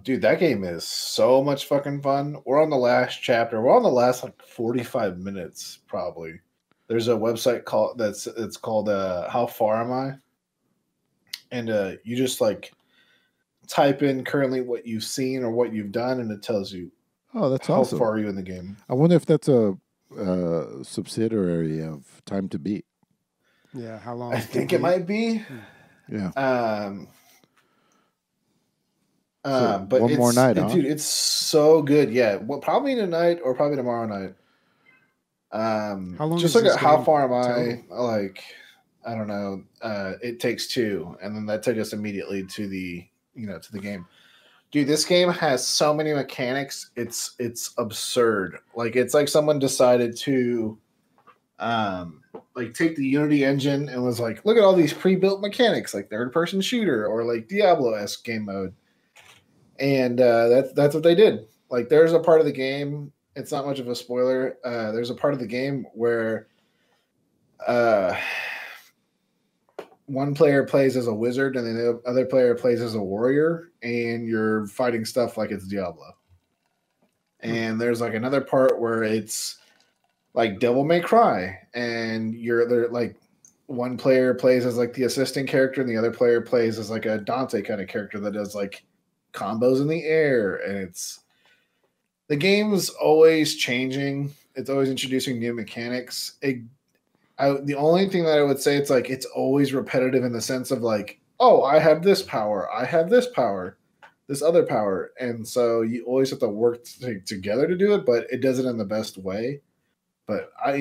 Dude, that game is so much fucking fun. We're on the last chapter. We're on the last like 45 minutes probably. There's a website it's called How Far Am I? And you just like type in currently what you've seen or what you've done, and it tells you how awesome. Far are you in the game. I wonder if that's a subsidiary of Time to Beat. Yeah, how long? I think it might be. Yeah. But one more night, huh? Dude, it's so good. Yeah, well, probably tonight or probably tomorrow night. How long? Just look at How Far Am I? Like, I don't know. It Takes Two, and then that took us immediately to the game. Dude, this game has so many mechanics. It's absurd. Like, it's like someone decided to like take the Unity engine and was like, look at all these pre-built mechanics, like third-person shooter or like Diablo-esque game mode. And that's what they did. Like, there's a part of the game, it's not much of a spoiler. There's a part of the game where one player plays as a wizard and then the other player plays as a warrior, and you're fighting stuff like it's Diablo. And there's like another part where it's like Devil May Cry, and they're like one player plays as like the assistant character and the other player plays as like a Dante kind of character that does like combos in the air. And the game's always changing. It's always introducing new mechanics. The only thing that I would say, it's like it's always repetitive in the sense of like, oh, I have this power, I have this power, this other power, and so you always have to work together to do it, but it does it in the best way. But I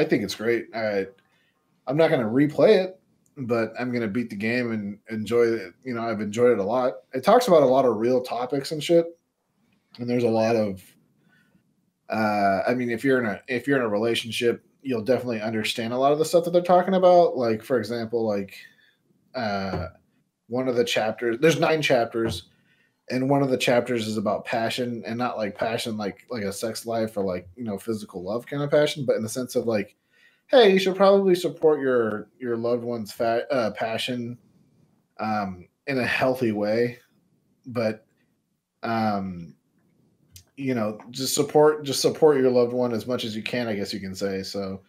think it's great. I'm not going to replay it, but I'm going to beat the game and enjoy it. I've enjoyed it a lot. It talks about a lot of real topics and shit, and there's a lot of if you're in a relationship, you'll definitely understand a lot of the stuff that they're talking about. Like, for example, like one of the chapters, there's 9 chapters, and one of the chapters is about passion, and not like passion like a sex life or like physical love kind of passion, but in the sense of like, hey, you should probably support your loved one's passion in a healthy way, but just support your loved one as much as you can, I guess you can say. So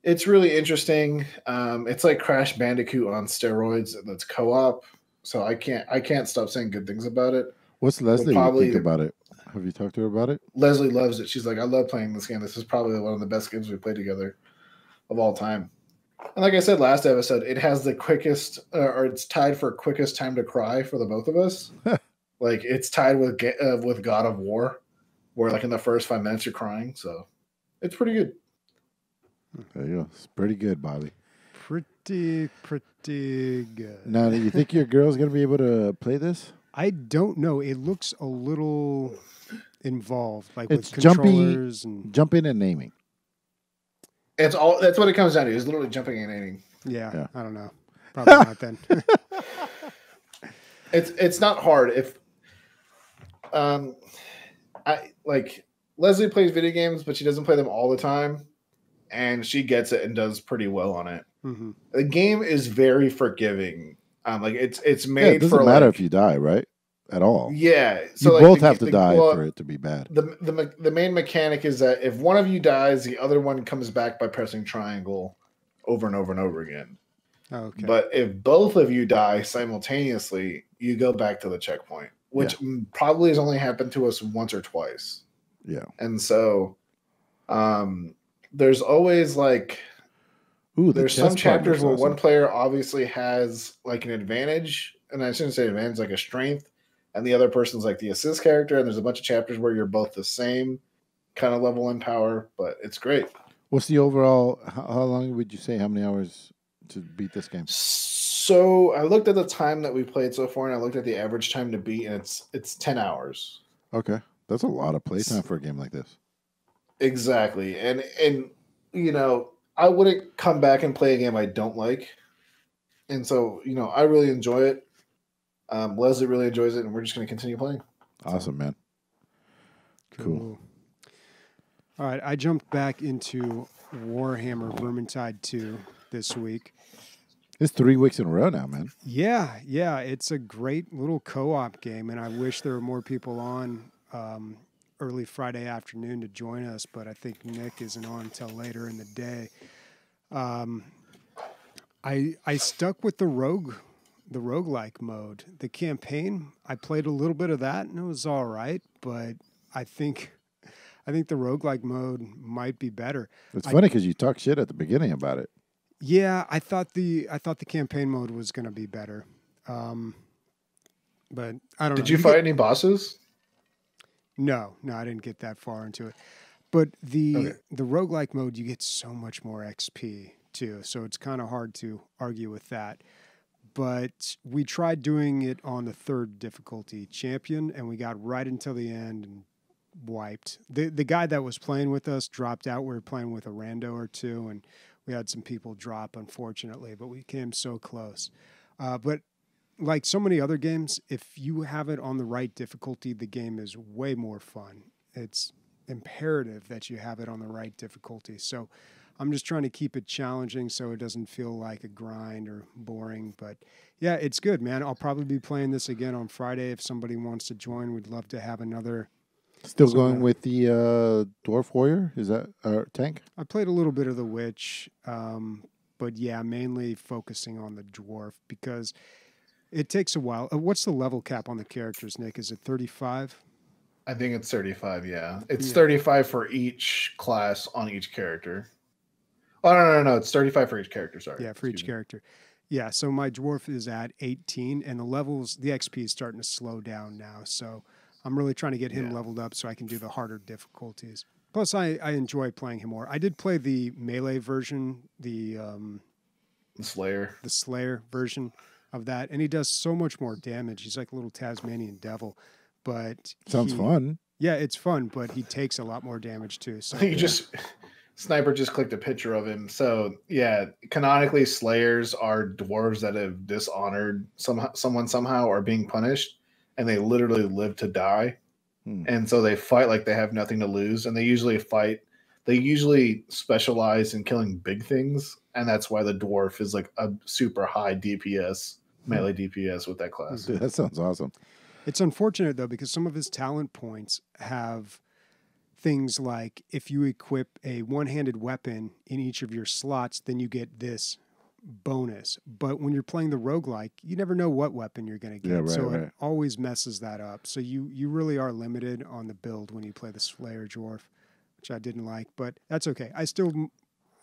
It's really interesting. It's like Crash Bandicoot on steroids. That's co-op. So I can't stop saying good things about it. What's Leslie think about it? Have you talked to her about it? Leslie loves it. She's like, I love playing this game. This is probably one of the best games we played together of all time. And like I said last episode, it has the quickest, or it's tied for quickest time to cry for the both of us. Like it's tied with God of War, where like in the first 5 minutes you're crying. So it's pretty good. There you go. It's pretty good, Bobby. Pretty good. Now, do you think your girl's going to be able to play this? I don't know. It looks a little involved, like It's with controllers and jumping and naming. That's what it comes down to. Is literally jumping and aiming. Yeah, I don't know. Probably not then. It's not hard. If I like Leslie plays video games, but she doesn't play them all the time, and she gets it and does pretty well on it. Mm-hmm. The game is very forgiving. Like it's made it doesn't for matter like, if you die, right? At all. Yeah, so you both have to die for it to be bad. The main mechanic is that if one of you dies, the other one comes back by pressing triangle over and over and over again. Okay. But if both of you die simultaneously, you go back to the checkpoint, which probably has only happened to us once or twice. Yeah. And so there's always like there's some chapters where one player obviously has like an advantage, and I shouldn't say advantage, like a strength, and the other person's like the assist character, and there's a bunch of chapters where you're both the same kind of level in power, but it's great. What's the overall, how long would you say, how many hours to beat this game? So I looked at the time that we played so far, and I looked at the average time to beat, and it's 10 hours. Okay. That's a lot of playtime for a game like this. Exactly. And you know, I wouldn't come back and play a game I don't like. And so, you know, I really enjoy it. Leslie really enjoys it, and we're just going to continue playing. Awesome, man. Cool. All right, I jumped back into Warhammer Vermintide 2 this week. It's 3 weeks in a row now, man. Yeah, it's a great little co-op game, and I wish there were more people on early Friday afternoon to join us, but I think Nick isn't on until later in the day. I stuck with the roguelike mode. The campaign, I played a little bit of that, and it was all right, but I think the roguelike mode might be better. It's funny because you talk shit at the beginning about it. Yeah, I thought the campaign mode was going to be better, but I don't know. Did you fight any bosses? No, I didn't get that far into it. But the roguelike mode, you get so much more XP too, so it's kind of hard to argue with that. But we tried doing it on the 3rd difficulty, champion, and we got right until the end and wiped. The guy that was playing with us dropped out. We were playing with a rando or two, and we had some people drop, unfortunately, but we came so close. But like so many other games, if you have it on the right difficulty, the game is way more fun. It's imperative that you have it on the right difficulty. So I'm just trying to keep it challenging so it doesn't feel like a grind or boring. But yeah, it's good, man. I'll probably be playing this again on Friday. If somebody wants to join, we'd love to have another. Still going with the Dwarf Warrior? Is that our tank? I played a little bit of the Witch, but yeah, mainly focusing on the Dwarf because it takes a while. What's the level cap on the characters, Nick? Is it 35? I think it's 35, yeah. It's 35 for each class on each character. Oh, no. It's 35 for each character, sorry. Yeah, for each character. Yeah, so my Dwarf is at 18, and the XP is starting to slow down now, so I'm really trying to get him leveled up so I can do the harder difficulties. Plus, I enjoy playing him more. I did play the melee version, the Slayer version of that, and he does so much more damage. He's like a little Tasmanian devil, but sounds fun. Yeah, it's fun, but he takes a lot more damage too. So Sniper just clicked a picture of him. So yeah, canonically, Slayers are dwarves that have dishonored someone somehow or being punished, and they literally live to die. And so they fight like they have nothing to lose, and they usually specialize in killing big things, and that's why the dwarf is like a super high DPS, melee DPS with that class. Dude, that sounds awesome. It's unfortunate though because some of his talent points have things like if you equip a one-handed weapon in each of your slots, then you get this bonus. But when you're playing the roguelike, you never know what weapon you're going to get. It always messes that up. So you really are limited on the build when you play the Slayer Dwarf, which I didn't like, but that's okay. I still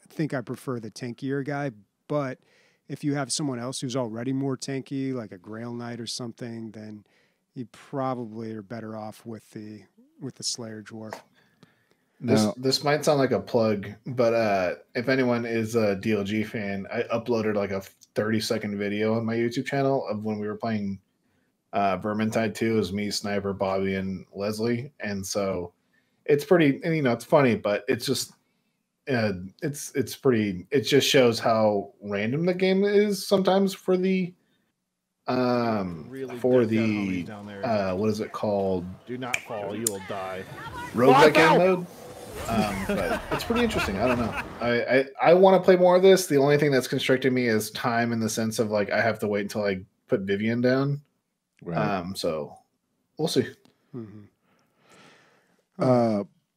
think I prefer the tankier guy, but if you have someone else who's already more tanky, like a Grail Knight or something, then you probably are better off with the Slayer Dwarf. This might sound like a plug, but if anyone is a DLG fan, I uploaded like a 30-second video on my YouTube channel of when we were playing Vermintide 2. It was me, Sniper, Bobby, and Leslie. And so it's pretty, and, it's funny, but it's just, it's pretty, it just shows how random the game is sometimes for the, what is it called? Do not fall, you will die. Roguelike game mode. But it's pretty interesting. I don't know. I want to play more of this. The only thing that's constricting me is time, in the sense of like I have to wait until I put Vivian down. Right. So we'll see. Mm-hmm.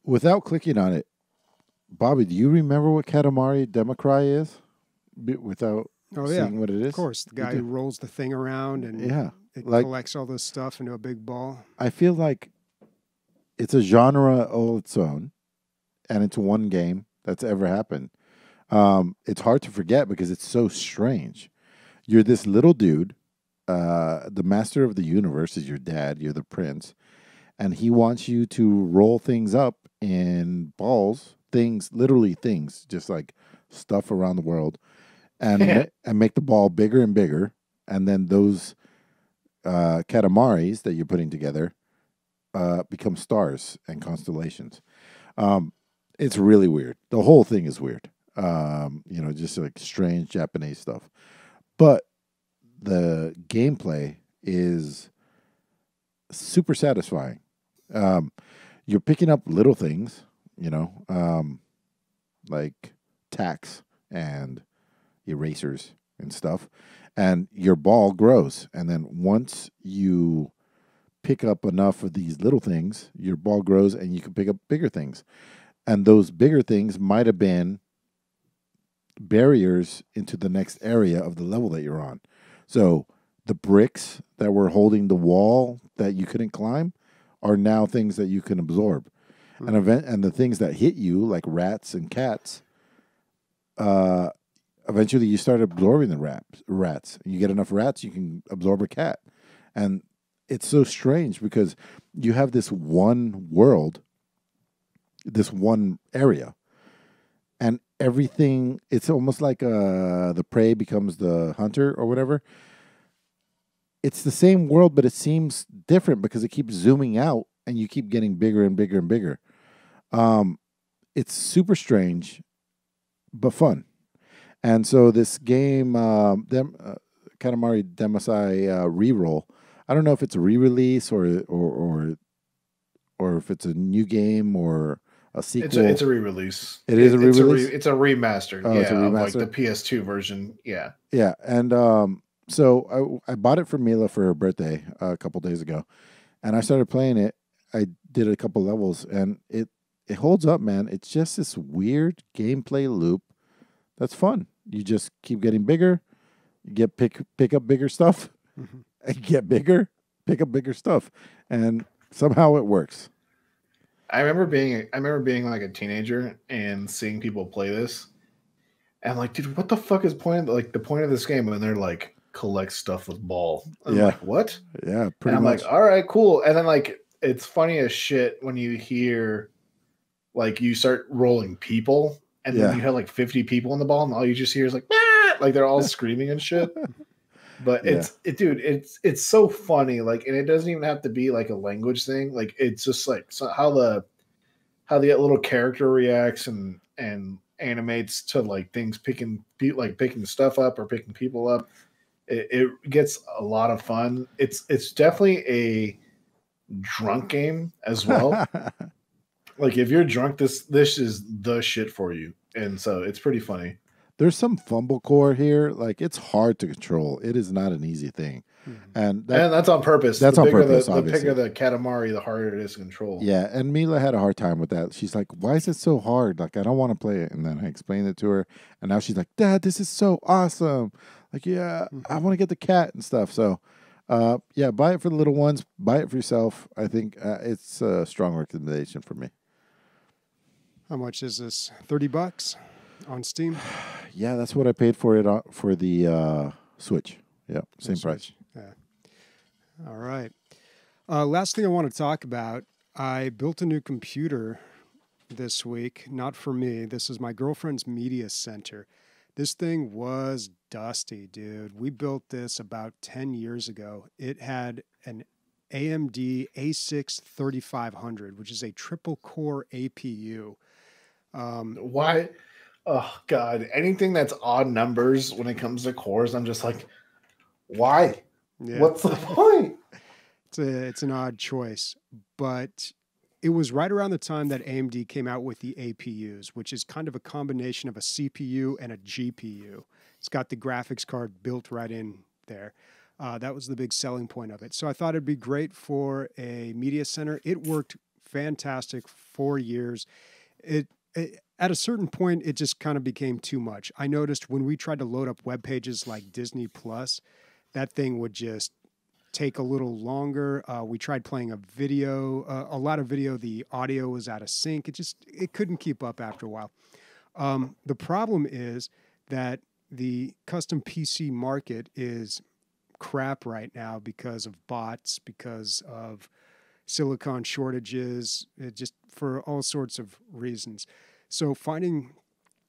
Without clicking on it, Bobby, do you remember what Katamari Democry is? Without seeing what it is? Of course. The guy who rolls the thing around and it collects all this stuff into a big ball. I feel like it's a genre all its own, and it's one game that's ever happened. It's hard to forget because it's so strange. You're this little dude. The master of the universe is your dad. You're the prince. And he wants you to roll things up in balls, literally things, just like stuff around the world, and make the ball bigger and bigger. And then those Katamaris that you're putting together become stars and constellations. It's really weird. The whole thing is weird. Just like strange Japanese stuff. But the gameplay is super satisfying. You're picking up little things, like tacks and erasers and stuff, and your ball grows. And then once you pick up enough of these little things, your ball grows and you can pick up bigger things. And those bigger things might have been barriers into the next area of the level that you're on. So the bricks that were holding the wall that you couldn't climb are now things that you can absorb. And the things that hit you, like rats and cats, eventually you start absorbing the rats. You get enough rats, you can absorb a cat. And it's so strange because you have this one world, this one area, and everything, it's almost like the prey becomes the hunter or whatever. It's the same world, but it seems different because it keeps zooming out and you keep getting bigger and bigger and bigger. It's super strange, but fun. And so this game, Katamari Damacy Reroll, I don't know if it's a re-release or if it's a new game or a sequel. It's a re-release. It is a re-release? It's a remaster. It's a remaster? Of like the PS2 version. Yeah. Yeah, and so I bought it for Mila for her birthday a couple days ago, and I started playing it. I did a couple levels, and it holds up, man. It's just this weird gameplay loop that's fun. You just keep getting bigger, you get pick up bigger stuff, and get bigger, pick up bigger stuff, and somehow it works. I remember being like a teenager and seeing people play this, and I'm like, dude, what the fuck is the point of this game? And they're like, collect stuff with ball. I'm like, what? Yeah, pretty and I'm much. like, all right, cool. And then like, it's funny as shit when you hear, like, you start rolling people, and then you have like 50 people in the ball, and all you just hear is like, ah! Like they're all screaming and shit. But it's so funny. Like, and it doesn't even have to be like a language thing. Like, it's just like how the little character reacts and animates to like things picking stuff up or picking people up. It gets a lot of fun. It's definitely a drunk game as well. Like if you're drunk, this is the shit for you, and so it's pretty funny. There's some fumble core here. Like, it's hard to control. It is not an easy thing. And that's on purpose. That's on purpose, The obviously. bigger the Katamari, the harder it is to control. Yeah, and Mila had a hard time with that. She's like, why is it so hard? Like, I don't want to play it. And then I explained it to her. And now she's like, Dad, this is so awesome. Like, yeah, I want to get the cat and stuff. So, yeah, buy it for the little ones. Buy it for yourself. I think it's a strong recommendation for me. How much is this? $30 on Steam? Yeah, that's what I paid for it for the Switch. Yeah, same price. Yeah. All right. Last thing I want to talk about, I built a new computer this week. Not for me. This is my girlfriend's media center. This thing was dusty, dude. We built this about 10 years ago. It had an AMD A6 3500, which is a triple core APU. Why? Oh, God. Anything that's odd numbers when it comes to cores, I'm just like, why? Yeah. What's the point? It's an odd choice, but it was right around the time that AMD came out with the APUs, which is kind of a combination of a CPU and a GPU. It's got the graphics card built right in there. That was the big selling point of it. So I thought it'd be great for a media center. It worked fantastic 4 years. At a certain point, it just kind of became too much. I noticed when we tried to load up web pages like Disney Plus, that thing would just take a little longer. We tried playing a lot of video. The audio was out of sync. It couldn't keep up after a while. The problem is that the custom PC market is crap right now because of bots, because of silicon shortages, just for all sorts of reasons. So finding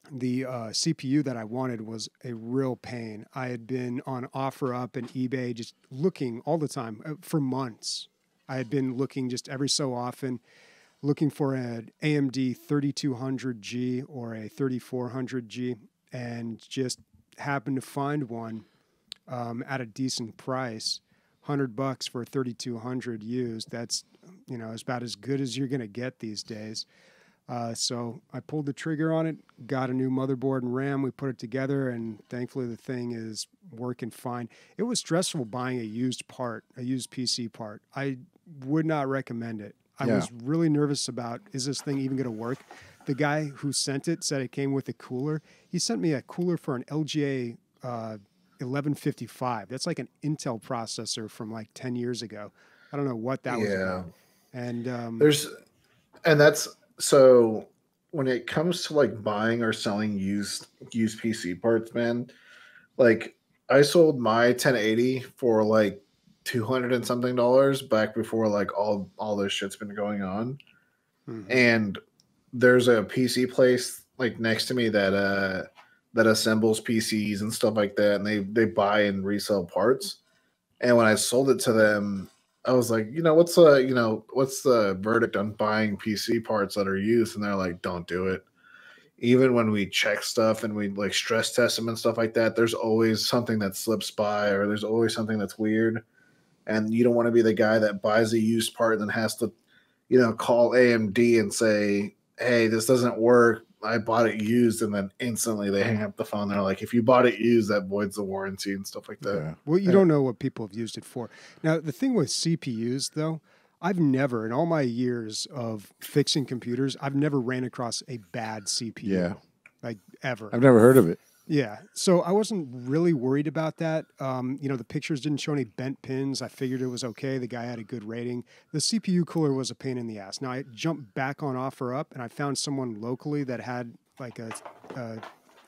the CPU that I wanted was a real pain. I had been on OfferUp and eBay just looking all the time for months. I had been looking just every so often, looking for an AMD 3200G or a 3400G, and just happened to find one at a decent price. $100 for a 3200 used. That's, about as good as you're going to get these days. So I pulled the trigger on it, got a new motherboard and RAM. We put it together, and thankfully the thing is working fine. It was stressful buying a used PC part. I would not recommend it. I was really nervous about, is this thing even going to work? The guy who sent it said it came with a cooler. He sent me a cooler for an LGA 1155. That's like an Intel processor from like 10 years ago. I don't know what that was about. And that's, so when it comes to like buying or selling used PC parts, man, like I sold my 1080 for like $200 and something back before like all this shit's been going on. Mm-hmm. And there's a PC place like next to me that assembles PCs and stuff like that, and they buy and resell parts. And when I sold it to them, I was like, what's the verdict on buying PC parts that are used? And they're like, don't do it. Even when we check stuff and we like stress test them and stuff like that, there's always something that slips by, or there's always something that's weird. And you don't want to be the guy that buys a used part and then has to, call AMD and say, hey, this doesn't work. I bought it used, and then instantly they hang up the phone. They're like, if you bought it used, that voids the warranty and stuff like that. Yeah. Well, you don't know what people have used it for. Now, the thing with CPUs, though, I've never, in all my years of fixing computers, I've never ran across a bad CPU. Yeah. Like, ever. I've never heard of it. Yeah. So I wasn't really worried about that. The pictures didn't show any bent pins. I figured it was okay. The guy had a good rating. The CPU cooler was a pain in the ass. Now, I jumped back on OfferUp, and I found someone locally that had like a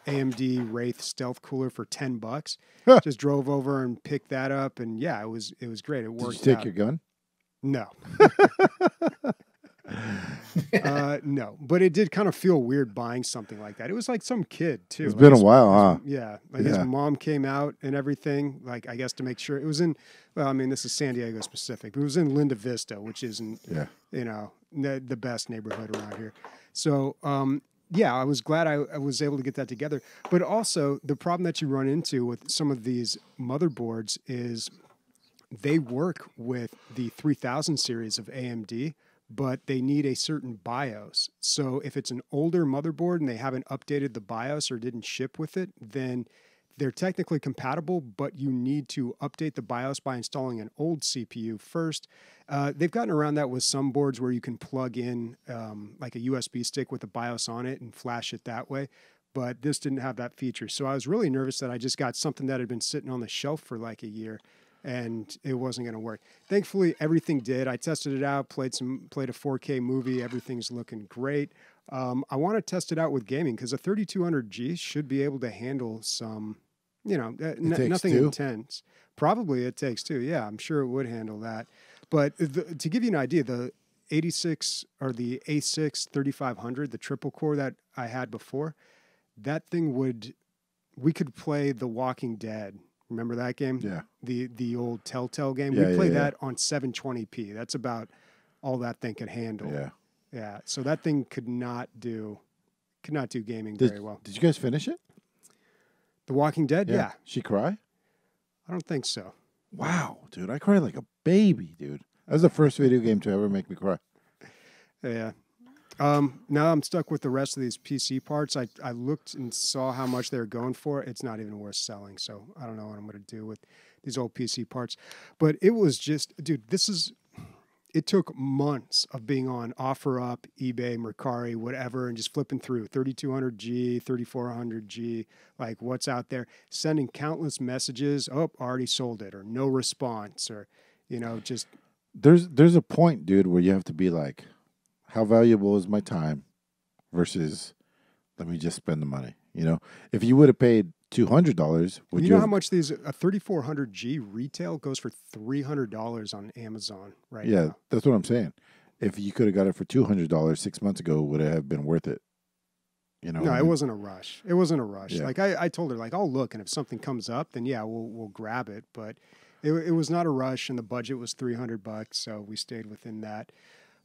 AMD Wraith Stealth cooler for $10. Just drove over and picked that up, and yeah, it was great. It worked. Did you take your gun? No. No, but it did kind of feel weird buying something like that. It was like some kid too. It's been a while, huh? Yeah, his mom came out and everything. Like, I guess to make sure it was in. Well, I mean, this is San Diego specific, but it was in Linda Vista, which isn't the best neighborhood around here. So I was glad I was able to get that together. But also, the problem that you run into with some of these motherboards is they work with the 3000 series of AMD, but they need a certain BIOS. So if it's an older motherboard and they haven't updated the BIOS or didn't ship with it, then they're technically compatible, but you need to update the BIOS by installing an old CPU first. They've gotten around that with some boards where you can plug in like a USB stick with a BIOS on it and flash it that way. But this didn't have that feature. So I was really nervous that I just got something that had been sitting on the shelf for like a year and it wasn't going to work. Thankfully, everything did. I tested it out, played a 4K movie. Everything's looking great. I want to test it out with gaming because a 3200G should be able to handle some, nothing intense. Probably it takes two. Yeah, I'm sure it would handle that. But to give you an idea, the 86 or the A6 3500, the triple core that I had before, that thing we could play The Walking Dead. Remember that game? Yeah. The old Telltale game. Yeah, we played that on 720p. That's about all that thing could handle. Yeah. Yeah. So that thing could not do gaming very well. Did you guys finish it? The Walking Dead? Yeah. She cry? I don't think so. Wow, dude. I cried like a baby, dude. That was the first video game to ever make me cry. Yeah. Now I'm stuck with the rest of these PC parts. I looked and saw how much they were going for. It's not even worth selling. So I don't know what I'm going to do with these old PC parts. But it was just, dude, it took months of being on OfferUp, eBay, Mercari, whatever, and just flipping through 3200G, 3400G, like what's out there, sending countless messages. Oh, already sold it, or no response, or, just. There's a point, dude, where you have to be like, how valuable is my time versus let me just spend the money. If you would have paid $200, would you know how much a 3400G retail goes for $300 on Amazon right now? Yeah, that's what I'm saying. If you could have got it for $200 6 months ago, would it have been worth it? No, it wasn't a rush. It wasn't a rush. Yeah. Like I told her, like, I'll look, and if something comes up, then yeah, we'll grab it. But it was not a rush, and the budget was $300, so we stayed within that.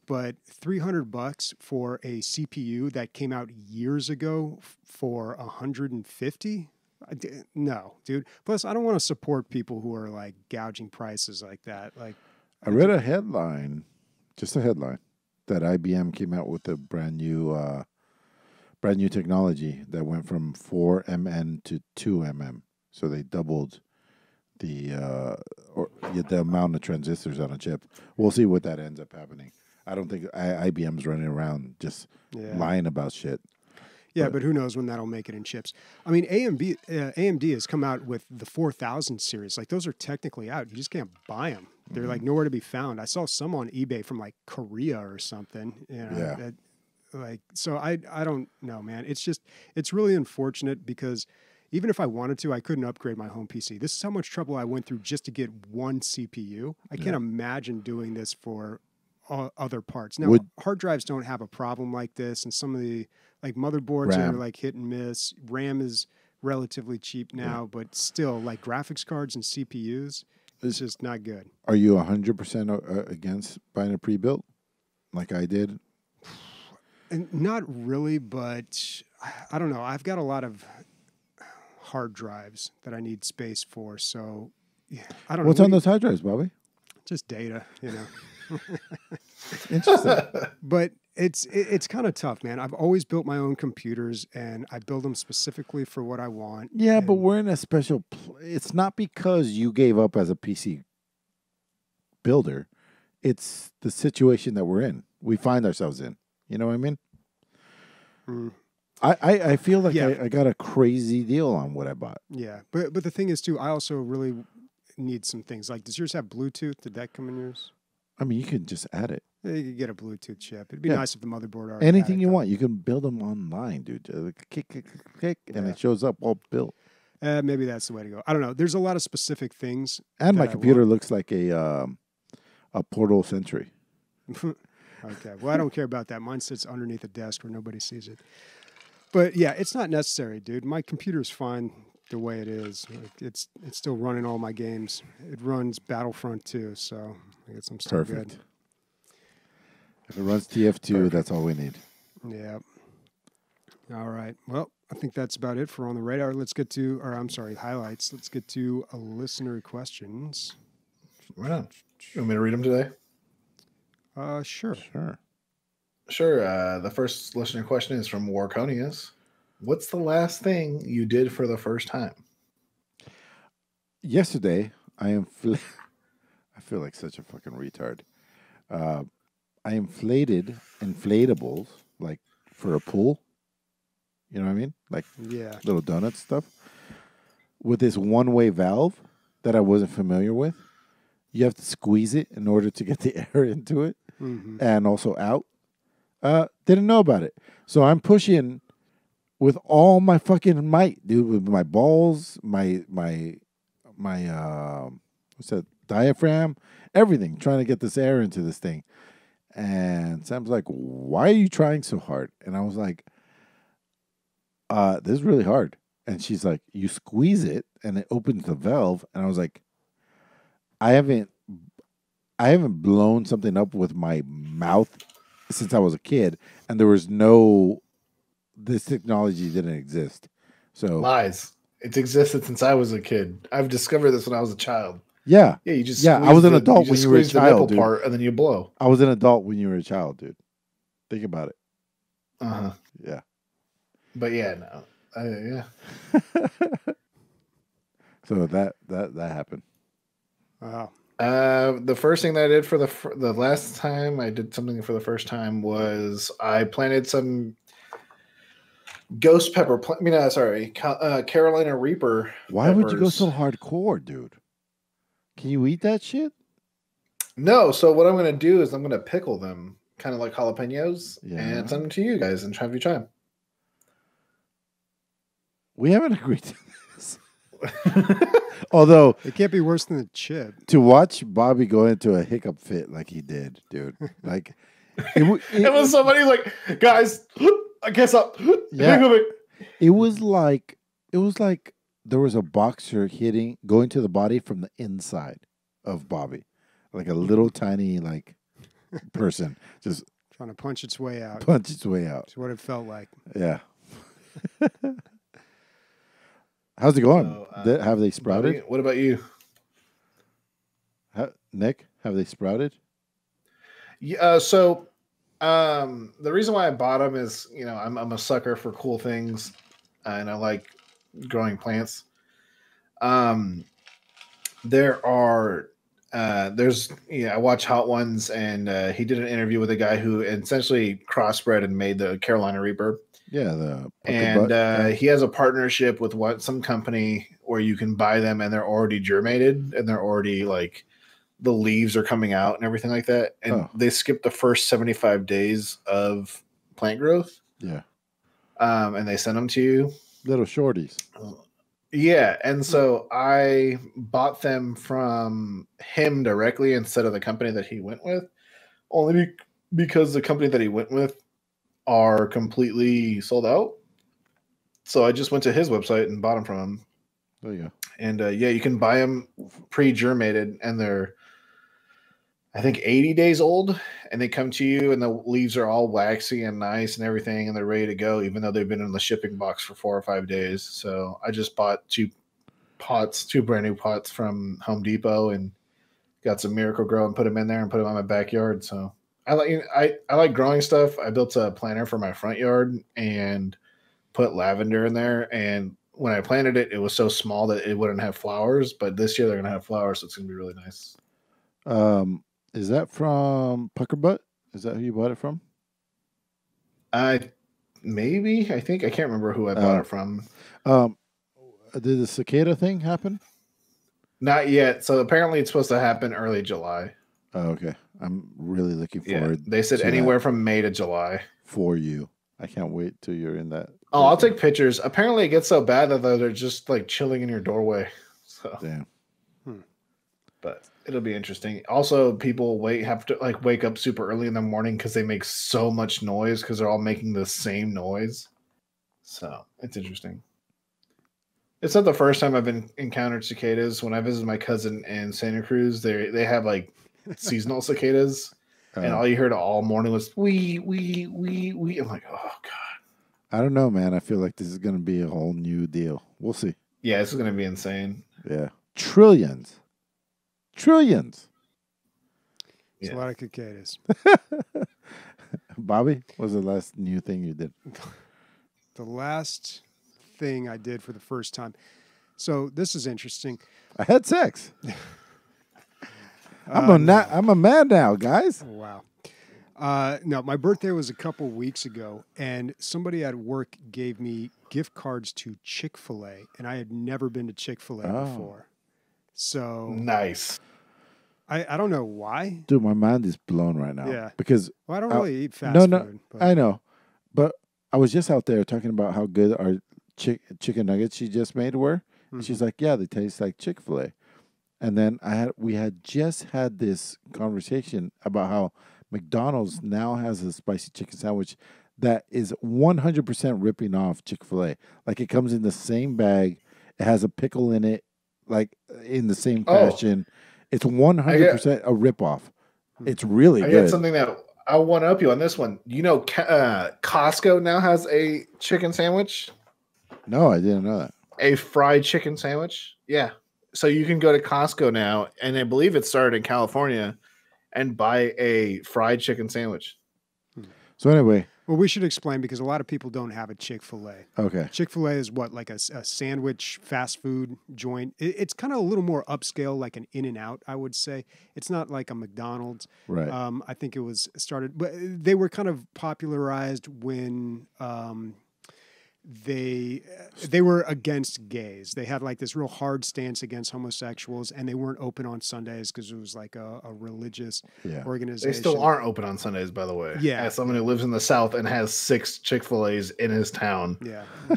But $300 for a CPU that came out years ago for $150? No, dude. Plus, I don't want to support people who are like gouging prices like that. Like, I read a headline, just a headline, that IBM came out with a brand new technology that went from 4mm to 2mm. So they doubled the amount of transistors on a chip. We'll see what that ends up happening. I don't think IBM's running around just lying about shit. Yeah, but who knows when that'll make it in chips. I mean, AMD has come out with the 4000 series. Like, those are technically out. You just can't buy them. They're like nowhere to be found. I saw some on eBay from like Korea or something. So I don't know, man. It's really unfortunate because even if I wanted to, I couldn't upgrade my home PC. This is how much trouble I went through just to get one CPU. I can't imagine doing this for other parts. Now, hard drives don't have a problem like this, and some of the like motherboards are like hit and miss. RAM is relatively cheap now, but still, like graphics cards and CPUs, it's just not good. Are you 100% against buying a pre-built like I did? And not really, but I don't know. I've got a lot of hard drives that I need space for, so I don't know. What's on those hard drives, Bobby? Just data, Interesting. But it's kind of tough, man. I've always built my own computers, and I build them specifically for what I want. Yeah, but we're in a special. It's not because you gave up as a PC builder. It's the situation that we're in. We find ourselves in. You know what I mean? Mm. I feel like I got a crazy deal on what I bought. Yeah, but the thing is, too, I also really need some things. Like, does yours have Bluetooth? Did that come in yours? I mean, you can just add it. Yeah, you could get a Bluetooth chip. It'd be nice if the motherboard already anything you want. You can build them online, dude. Click, and it shows up all built. Maybe that's the way to go. I don't know. There's a lot of specific things. And my computer looks like a Portal Sentry. Okay. Well, I don't care about that. Mine sits underneath a desk where nobody sees it. But yeah, it's not necessary, dude. My computer's fine the way it is. It's still running all my games. It runs Battlefront II, so I guess I'm still good. If it runs TF2, that's all we need. Yeah. All right. Well, I think that's about it for On the Radar. Let's get to, highlights. Let's get to listener questions. Right on. You want me to read them today? Sure. Sure. The first listener question is from Warconius. What's the last thing you did for the first time? Yesterday, I feel like such a fucking retard. I inflated inflatables, like for a pool. You know what I mean? Like little donut stuff. With this one-way valve that I wasn't familiar with. You have to squeeze it in order to get the air into it and also out. Didn't know about it. So I'm pushing with all my fucking might, dude, with my balls, my what's that, diaphragm, everything, trying to get this air into this thing. And Sam's like, why are you trying so hard? And I was like, this is really hard. And she's like, you squeeze it and it opens the valve. And I was like, I haven't blown something up with my mouth since I was a kid, and this technology didn't exist. So lies. It's existed since I was a kid. I've discovered this when I was a child. Yeah. Yeah, you just I was an adult when you were a child, the part and then you blow. I was an adult when you were a child, dude. Think about it. Yeah. But yeah, no. Yeah. So that happened. Wow. The first thing that I did for the last time I did something for the first time was I planted some ghost pepper. Carolina Reaper. Why would you go so hardcore, dude? Can you eat that shit? No. So what I'm going to do is I'm going to pickle them, kind of like jalapenos, and send them to you guys and have you try them. We haven't agreed to this. Although it can't be worse than the chip. To watch Bobby go into a hiccup fit like he did, dude. Like it was somebody like, guys, I guess I'll It was like there was a boxer going to the body from the inside of Bobby. Like a little tiny person just trying to punch its way out. That's what it felt like. Yeah. How's it going? Have they sprouted? Bobby, what about you? Nick, have they sprouted? Yeah. The reason why I bought them is, I'm a sucker for cool things, and I like growing plants. I watch Hot Ones, and he did an interview with a guy who essentially crossbred and made the Carolina Reaper. Yeah, he has a partnership with some company where you can buy them, and they're already germinated, and they're already the leaves are coming out and everything like that. And they skip the first 75 days of plant growth. Yeah. And they send them to you. Little shorties. Yeah. And so I bought them from him directly instead of the company that he went with, only because the company that he went with are completely sold out. So I just went to his website and bought them from him. There you go. And you can buy them pre-germinated, and they're, I think, 80 days old, and they come to you, and the leaves are all waxy and nice and everything, and they're ready to go, even though they've been in the shipping box for 4 or 5 days. So I just bought 2 brand new pots from Home Depot, and got some Miracle Grow and put them in there and put them on my backyard. So I like growing stuff. I built a planter for my front yard and put lavender in there. And when I planted it, it was so small that it wouldn't have flowers. But this year they're going to have flowers, so it's going to be really nice. Is that from Pucker Butt? Is that who you bought it from? Maybe. I think. I can't remember who I bought it from. Did the cicada thing happen? Not yet. So apparently it's supposed to happen early July. Oh, okay. I'm really looking forward. They said anywhere from May to July. For you. I can't wait till you're in that. Oh, I'll take pictures. Apparently it gets so bad that they're just chilling in your doorway. So damn. But it'll be interesting. Also, people have to wake up super early in the morning because they make so much noise because they're all making the same noise. So it's interesting. It's not the first time I've encountered cicadas. When I visited my cousin in Santa Cruz, they have seasonal cicadas, and all you heard all morning was wee wee wee wee. I'm like, oh god. I don't know, man. I feel like this is going to be a whole new deal. We'll see. Yeah, this is going to be insane. Yeah, trillions. Yeah, It's a lot of cicadas. Bobby, what was the last new thing you did? The last thing I did for the first time. So this is interesting. I had sex. I'm a man now, guys. Oh, wow. No, my birthday was a couple weeks ago, and somebody at work gave me gift cards to Chick-Fil-A, and I had never been to Chick-Fil-A before. So nice. I don't know why. Dude, my mind is blown right now. Yeah. Because I don't really eat fast food. But I know. But I was just out there talking about how good our chicken nuggets she just made were. Mm-hmm. She's like, yeah, they taste like Chick-fil-A. And then we had just had this conversation about how McDonald's now has a spicy chicken sandwich that is 100% ripping off Chick-fil-A. Like, it comes in the same bag. It has a pickle in it, like, in the same fashion. It's 100% a ripoff. It's really good. I got something that I'll one-up you on this one. You know, Costco now has a chicken sandwich? No, I didn't know that. A fried chicken sandwich? Yeah. So you can go to Costco now, and I believe it started in California, and buy a fried chicken sandwich. So anyway. Well, we should explain because a lot of people don't have a Chick-fil-A. Okay. Chick-fil-A is what, like a sandwich fast food joint? It's kind of a little more upscale, like an In-N-Out, I would say. It's not like a McDonald's. Right. I think it was started, but they were kind of popularized when they were against gays. They had like this real hard stance against homosexuals, and they weren't open on Sundays because it was like a religious organization. They still aren't open on Sundays, by the way. Yeah. As someone who lives in the South and has 6 Chick-fil-A's in his town,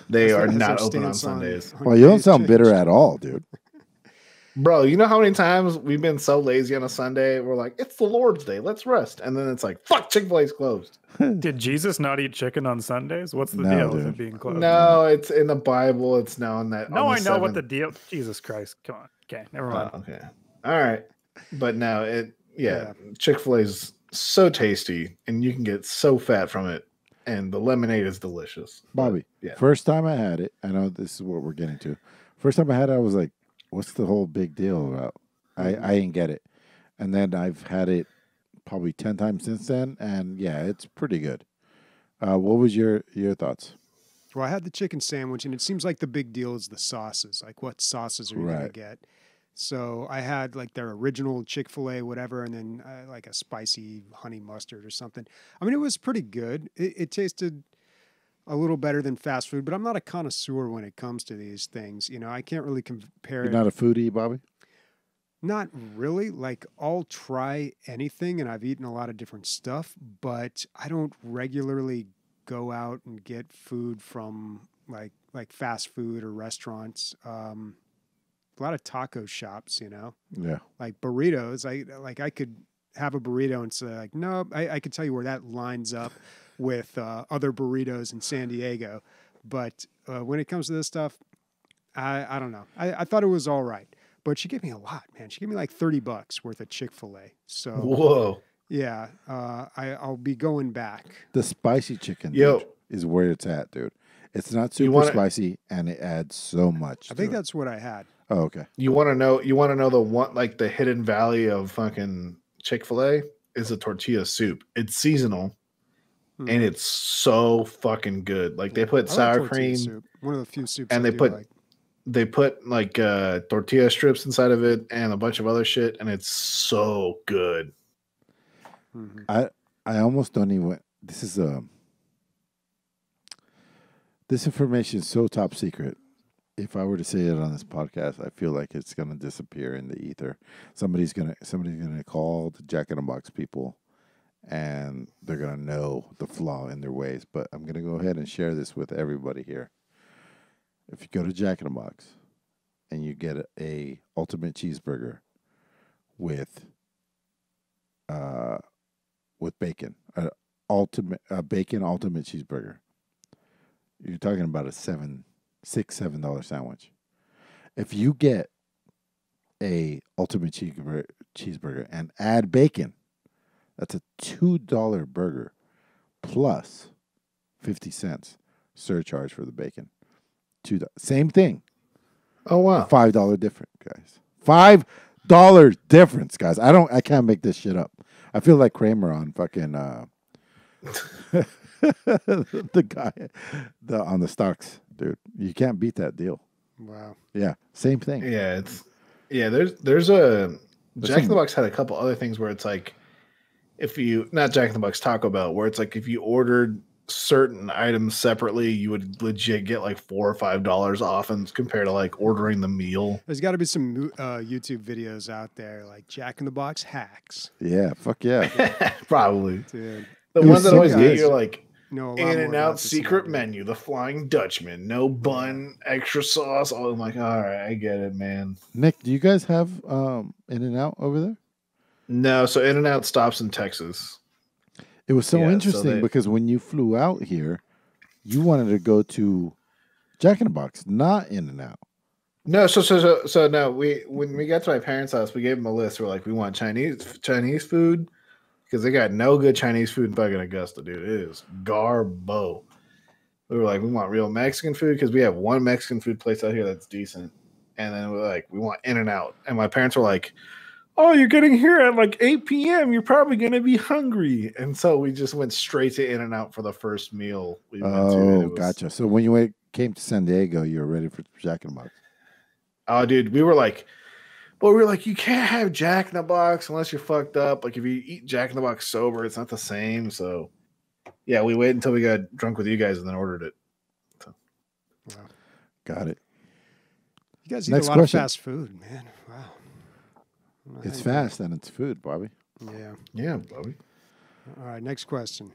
they are not open on Sundays. Well, you don't sound bitter at all, dude. Bro, you know how many times we've been so lazy on a Sunday? We're like, it's the Lord's Day. Let's rest. And then it's like, fuck, Chick-fil-A's closed. Did Jesus not eat chicken on Sundays? What's the deal with it being closed? No, it's in the Bible. It's known that. No, I know what the deal. Jesus Christ. Come on. Okay, never mind. Okay. All right. But no, Chick-fil-A's so tasty, and you can get so fat from it. And the lemonade is delicious. Bobby, first time I had it, I know this is what we're getting to. First time I had it, I was like, what's the whole big deal about? I didn't get it. And then I've had it probably 10 times since then, and yeah, it's pretty good. What was your thoughts? Well, I had the chicken sandwich, and it seems like the big deal is the sauces. Like, what sauces are you going to get? So I had like their original Chick-fil-A, whatever, and then like a spicy honey mustard or something. I mean, it was pretty good. It tasted a little better than fast food, but I'm not a connoisseur when it comes to these things. You know, I can't really compare. You're not a foodie, Bobby? Not really. Like, I'll try anything, and I've eaten a lot of different stuff, but I don't regularly go out and get food from like fast food or restaurants. A lot of taco shops, you know? Yeah. Like burritos. I could have a burrito and say, like, no, I could tell you where that lines up with other burritos in San Diego. But when it comes to this stuff, I don't know. I thought it was all right. But she gave me a lot, man. She gave me like $30 worth of Chick-fil-A. So, whoa. Yeah, I'll be going back. The spicy chicken dude, is where it's at, dude. It's not super spicy, and it adds so much. I think that's what I had. Oh, okay. You want to know the one, like the hidden valley of fucking Chick-fil-A is the tortilla soup. It's seasonal, and it's so fucking good. Like, they put sour cream. Soup. One of the few soups. And they put like tortilla strips inside of it and a bunch of other shit, and it's so good. Mm-hmm. I almost don't even. This information is so top secret. If I were to say it on this podcast, I feel like it's gonna disappear in the ether. Somebody's gonna call the Jack in the Box people, and they're gonna know the flaw in their ways. But I'm gonna go ahead and share this with everybody here. If you go to Jack in the Box and you get a ultimate cheeseburger with bacon, bacon ultimate cheeseburger, you're talking about a $7 sandwich. If you get a ultimate cheeseburger and add bacon, that's a $2 burger plus 50 cents surcharge for the bacon. Same thing. Oh wow. $5 difference, guys. $5 difference, guys. I can't make this shit up. I feel like Kramer on fucking the guy on the stocks, dude. You can't beat that deal. Wow. Yeah, same thing. Yeah, there's a Jack in the Box had a couple other things where it's like if you not Jack in the Box Taco Bell, where it's like if you ordered certain items separately, you would legit get like $4 or $5 off, and compared to like ordering the meal. There's got to be some YouTube videos out there like Jack in the Box hacks. Yeah, fuck yeah. Probably. Dude. The ones that always get you like No, In and Out secret menu, the Flying Dutchman, no bun, extra sauce. Oh, I'm like, all right, I get it, man. Nick, do you guys have In and Out over there? No, so In and Out stops in Texas. It was so Yeah, so interesting because when you flew out here, you wanted to go to Jack in the Box, not In and Out. No, so no. When we got to my parents' house, we gave them a list. We're like, we want Chinese food because they got no good Chinese food in fucking Augusta, dude. It is garbo. We were like, we want real Mexican food because we have one Mexican food place out here that's decent, and then we're like, we want In and Out, and my parents were like, oh, you're getting here at like 8 p.m. You're probably going to be hungry. And so we just went straight to In and Out for the first meal we went to. Oh, gotcha. So when you came to San Diego, you were ready for Jack in the Box. Oh, dude, we were like, you can't have Jack in the Box unless you're fucked up. Like if you eat Jack in the Box sober, it's not the same. So yeah, we waited until we got drunk with you guys and then ordered it. So. Wow. Got it. You guys eat a lot of fast food, man. Wow. It's fast and it's food, Bobby. Yeah. Yeah, Bobby. All right, next question.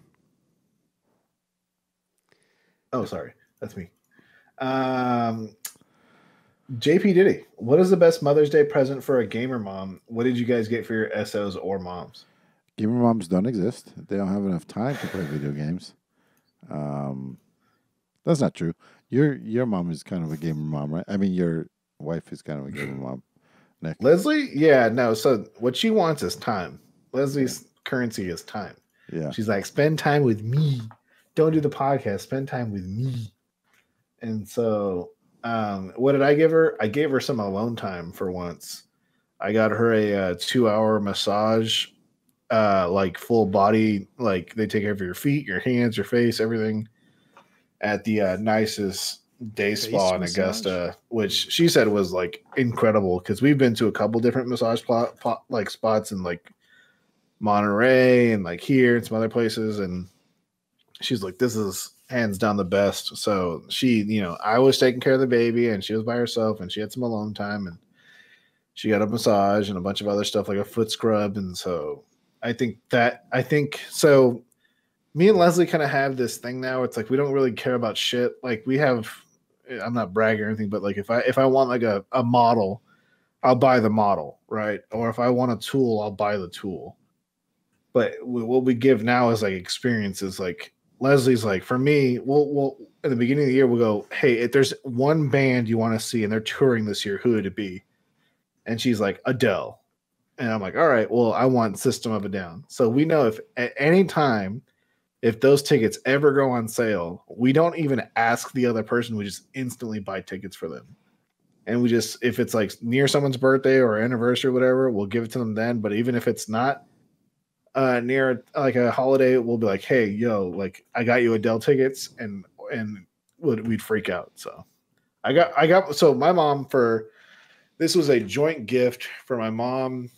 Oh, sorry. That's me. JP Diddy, what is the best Mother's Day present for a gamer mom? What did you guys get for your SOs or moms? Gamer moms don't exist. They don't have enough time to play video games. That's not true. Your mom is kind of a gamer mom, right? I mean, your wife is kind of a gamer mom. Nick. Leslie? Yeah, no. So what she wants is time. Leslie's currency is time. Yeah. She's like, spend time with me. Don't do the podcast. Spend time with me. And so what did I give her? I gave her some alone time for once. I got her a 2-hour massage, like full body, like they take care of your feet, your hands, your face, everything at the nicest day spa in Augusta, which she said was like incredible because we've been to a couple different massage like spots in like Monterey and like here and some other places, and she's like, this is hands down the best. So she, I was taking care of the baby and she was by herself and she had some alone time and she got a massage and a bunch of other stuff like a foot scrub. And so I think so me and Leslie kind of have this thing now. It's like we don't really care about shit. Like we have, I'm not bragging or anything, but like if I want like a model, I'll buy the model, right? Or if I want a tool, I'll buy the tool. But what we give now is like experiences. Like Leslie's like, for me, we'll at the beginning of the year we'll go, hey, if there's one band you want to see and they're touring this year, who would it be? And she's like, Adele. And I'm like, all right, well, I want System of a Down. So we know if at any time, if those tickets ever go on sale, we don't even ask the other person. We just instantly buy tickets for them. And we just, if it's like near someone's birthday or anniversary or whatever, we'll give it to them then. But even if it's not near like a holiday, we'll be like, hey, yo, like I got you Adele tickets, and we'd freak out. So so my mom, this was a joint gift for my mom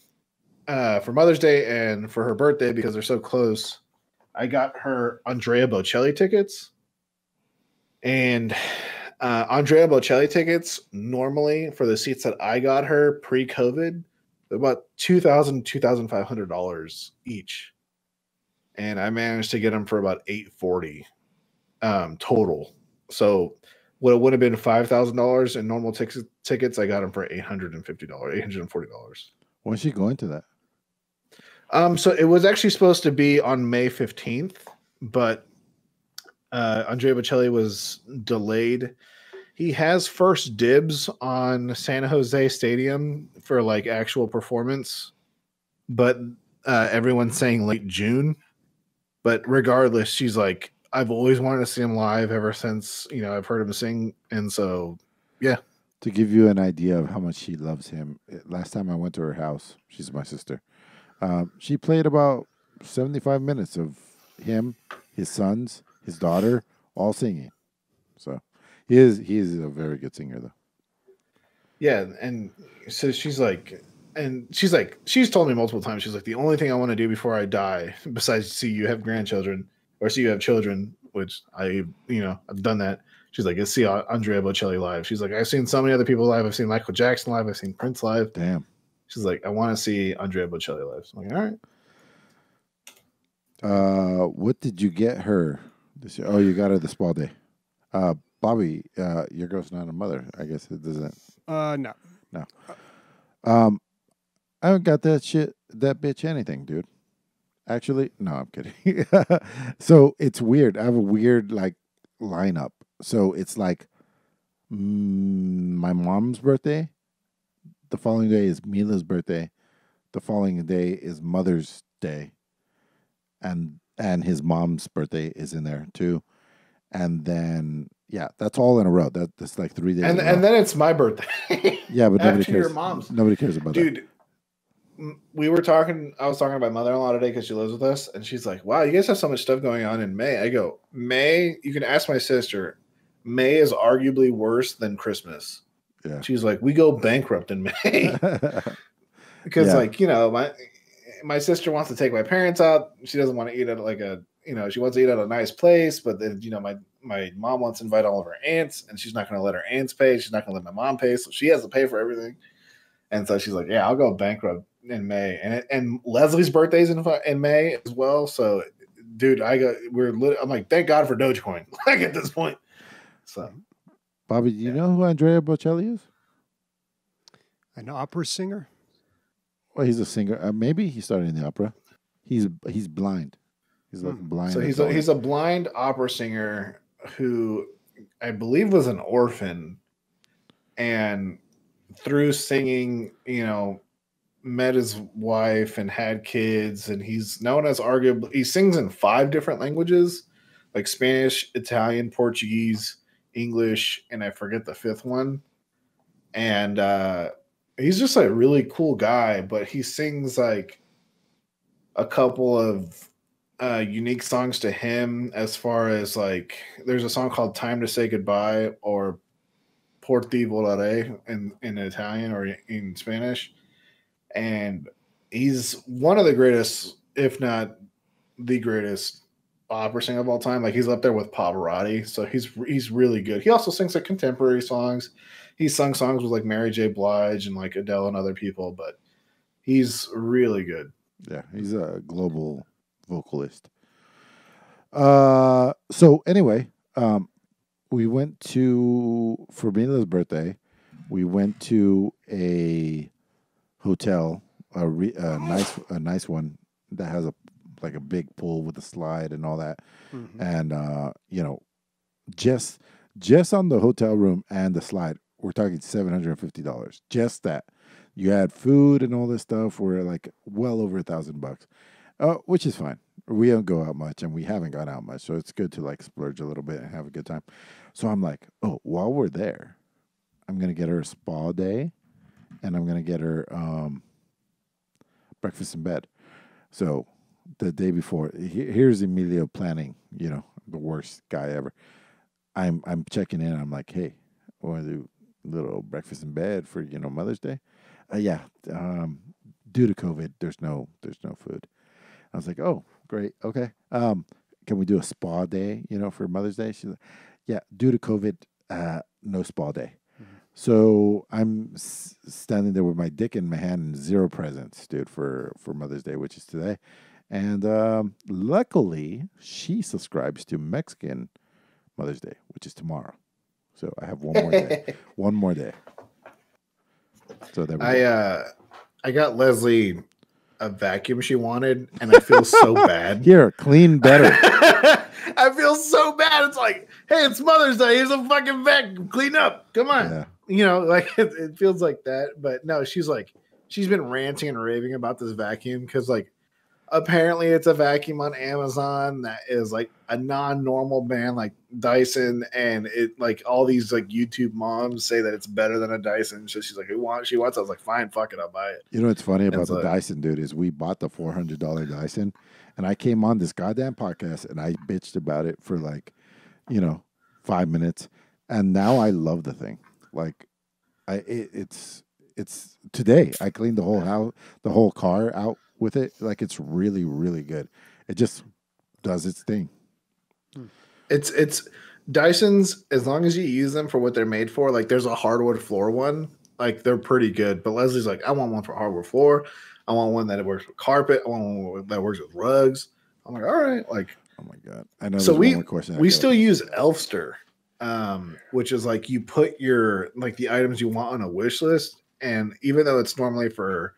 for Mother's Day and for her birthday because they're so close. I got her Andrea Bocelli tickets, and Andrea Bocelli tickets normally for the seats that I got her pre-COVID, they're about $2,000, $2,500 each, and I managed to get them for about $840 total. So what it would have been $5,000 in normal tickets, I got them for $850, $840. When's she going to that? So it was actually supposed to be on May 15th, but Andrea Bocelli was delayed. He has first dibs on San Jose Stadium for like actual performance, but everyone's saying late June. But regardless, she's like, I've always wanted to see him live ever since, I've heard him sing. And so, yeah. To give you an idea of how much she loves him, last time I went to her house, she's my sister. She played about 75 minutes of him, his sons, his daughter, all singing. So he is a very good singer, though. Yeah, and so she's told me multiple times, she's like, the only thing I want to do before I die, besides see you have grandchildren or see you have children, which I've done that. She's like, is see Andrea Bocelli live. She's like, I've seen so many other people live. I've seen Michael Jackson live. I've seen Prince live. Damn. She's like, I want to see Andrea Bocelli live. So I'm like, all right. What did you get her this year? Oh, you got her the spa day. Bobby, your girl's not a mother. I guess it doesn't. No. I haven't got that bitch anything, dude. Actually, no, I'm kidding. So it's weird. I have a weird lineup. So it's like my mom's birthday. The following day is Mila's birthday. The following day is Mother's Day. And his mom's birthday is in there too. And then that's all in a row. That's like 3 days. And then it's my birthday. Yeah, but nobody cares. Your mom's. Nobody cares about that. Dude, I was talking to my mother-in-law today because she lives with us, and she's like, wow, you guys have so much stuff going on in May. I go, May, you can ask my sister. May is arguably worse than Christmas. Yeah. She's like, we go bankrupt in May. Because my sister wants to take my parents out. She doesn't want to eat at she wants to eat at a nice place, but then, my mom wants to invite all of her aunts, and she's not going to let her aunts pay. She's not going to let my mom pay, so she has to pay for everything. And so she's like, yeah, I'll go bankrupt in May. And Leslie's birthday's in May as well. So, dude, I'm like, thank God for Dogecoin, at this point. So, Bobby, do you know who Andrea Bocelli is? An opera singer? Well, he's a singer. Maybe he started in the opera. He's blind. He's like blind. So he's a blind opera singer who I believe was an orphan, and through singing, met his wife and had kids, and he's known as he sings in 5 different languages, like Spanish, Italian, Portuguese, English, and I forget the 5th one. And he's just a really cool guy, but he sings like a couple of unique songs to him, as far as like there's a song called Time to Say Goodbye, or Por ti volaré in Italian or in Spanish. And he's one of the greatest, if not the greatest, opera singer of all time. Like, he's up there with Pavarotti. So he's really good. He also sings like contemporary songs. He's sung songs with like Mary J. Blige and like Adele and other people, but he's really good. Yeah, he's a global vocalist. So anyway, we went for Mila's birthday, we went to a hotel, a nice one that has a big pool with a slide and all that. Mm-hmm. And just on the hotel room and the slide, we're talking $750. Just that. You had food and all this stuff. We're like well over $1,000, which is fine. We don't go out much, and we haven't gone out much, so it's good to like splurge a little bit and have a good time. So I'm like, oh, while we're there, I'm gonna get her a spa day, and I'm gonna get her breakfast in bed. So the day before, here's Emilio planning. The worst guy ever. I'm checking in. I'm like, hey, I want to do a little breakfast in bed for Mother's Day. Yeah. Due to COVID, there's no food. I was like, oh, great. Okay. Can we do a spa day, for Mother's Day? She's like, yeah, due to COVID, no spa day. Mm-hmm. So I'm standing there with my dick in my hand and 0 presents, dude, for Mother's Day, which is today. And luckily, she subscribes to Mexican Mother's Day, which is tomorrow. So I have one more day. One more day. So there we go. I got Leslie a vacuum she wanted, and I feel so bad. Here, clean better. I feel so bad. It's like, hey, it's Mother's Day. Here's a fucking vacuum. Clean up. Come on. Yeah. It feels like that. But no, she's been ranting and raving about this vacuum because, like, apparently it's a vacuum on Amazon that is like a non-normal brand like Dyson, and it like all these like YouTube moms say that it's better than a Dyson. So she's like, she wants. I was like, fine, fuck it, I'll buy it. What's funny about the Dyson, dude, is we bought the $400 Dyson, And I came on this goddamn podcast and I bitched about it for like, 5 minutes. And now I love the thing. Like, it's today. I cleaned the whole house, the whole car out with it. Like, it's really, really good. It just does its thing. It's Dyson's, as long as you use them for what they're made for. Like, there's a hardwood floor one. Like, they're pretty good. But Leslie's like, I want one for hardwood floor. I want one that works with carpet. I want one that works with rugs. I'm like, all right. Like, oh my God. I know. So we still use Elfster, which is like you put the items you want on a wish list. And even though it's normally for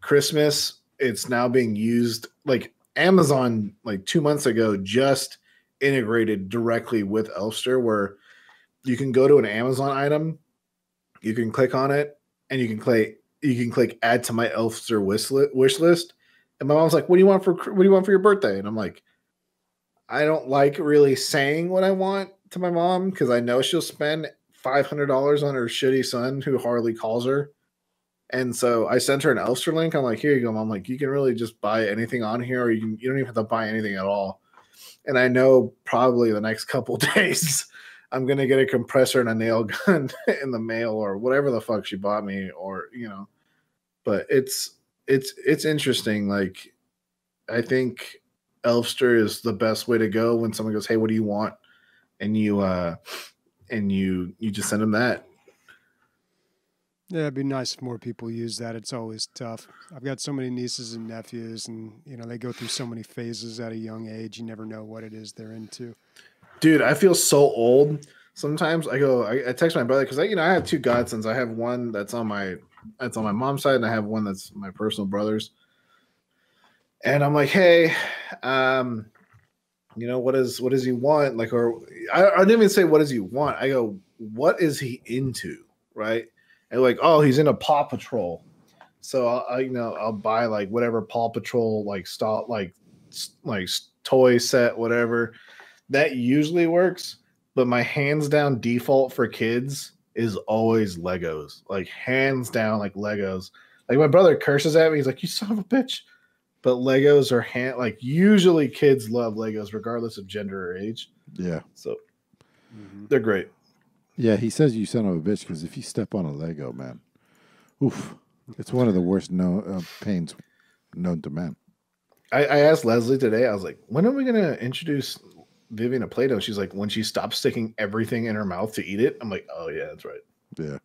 Christmas, it's now being used. Like, Amazon, like 2 months ago, just integrated directly with Elfster, where you can go to an Amazon item, you can click on it, and you can click add to my Elfster wish list. And my mom's like, what do you want for your birthday? And I'm like, I don't like really saying what I want to my mom because I know she'll spend $500 on her shitty son who hardly calls her. And so I sent her an Elfster link. I'm like, here you go, Mom. Like, you can really just buy anything on here, or you don't even have to buy anything at all. And I know probably the next couple days I'm gonna get a compressor and a nail gun in the mail or whatever the fuck she bought me, or But it's interesting. Like, I think Elfster is the best way to go when someone goes, hey, what do you want? And you just send them that. Yeah, it'd be nice if more people use that. It's always tough. I've got so many nieces and nephews, and they go through so many phases at a young age. You never know what it is they're into. Dude, I feel so old. Sometimes I text my brother because I have two godsons. I have one that's on my mom's side, and I have one that's my personal brother's. And I'm like, hey, what does he want? Like, or I didn't even say what does he want. I go, what is he into, right? And like, oh, he's into Paw Patrol. So I'll buy like whatever Paw Patrol like stock like toy set, whatever. That usually works, but my hands down default for kids is always Legos. Like, hands down, like Legos. Like, my brother curses at me. He's like, you son of a bitch. But Legos are like, usually kids love Legos regardless of gender or age. Yeah. So they're great. Yeah, he says you son of a bitch because if you step on a Lego, man, oof, it's one of the worst pains known to man. I asked Leslie today, I was like, when are we going to introduce Vivian to Play-Doh? She's like, when she stops sticking everything in her mouth to eat it. I'm like, oh, yeah, that's right. Yeah.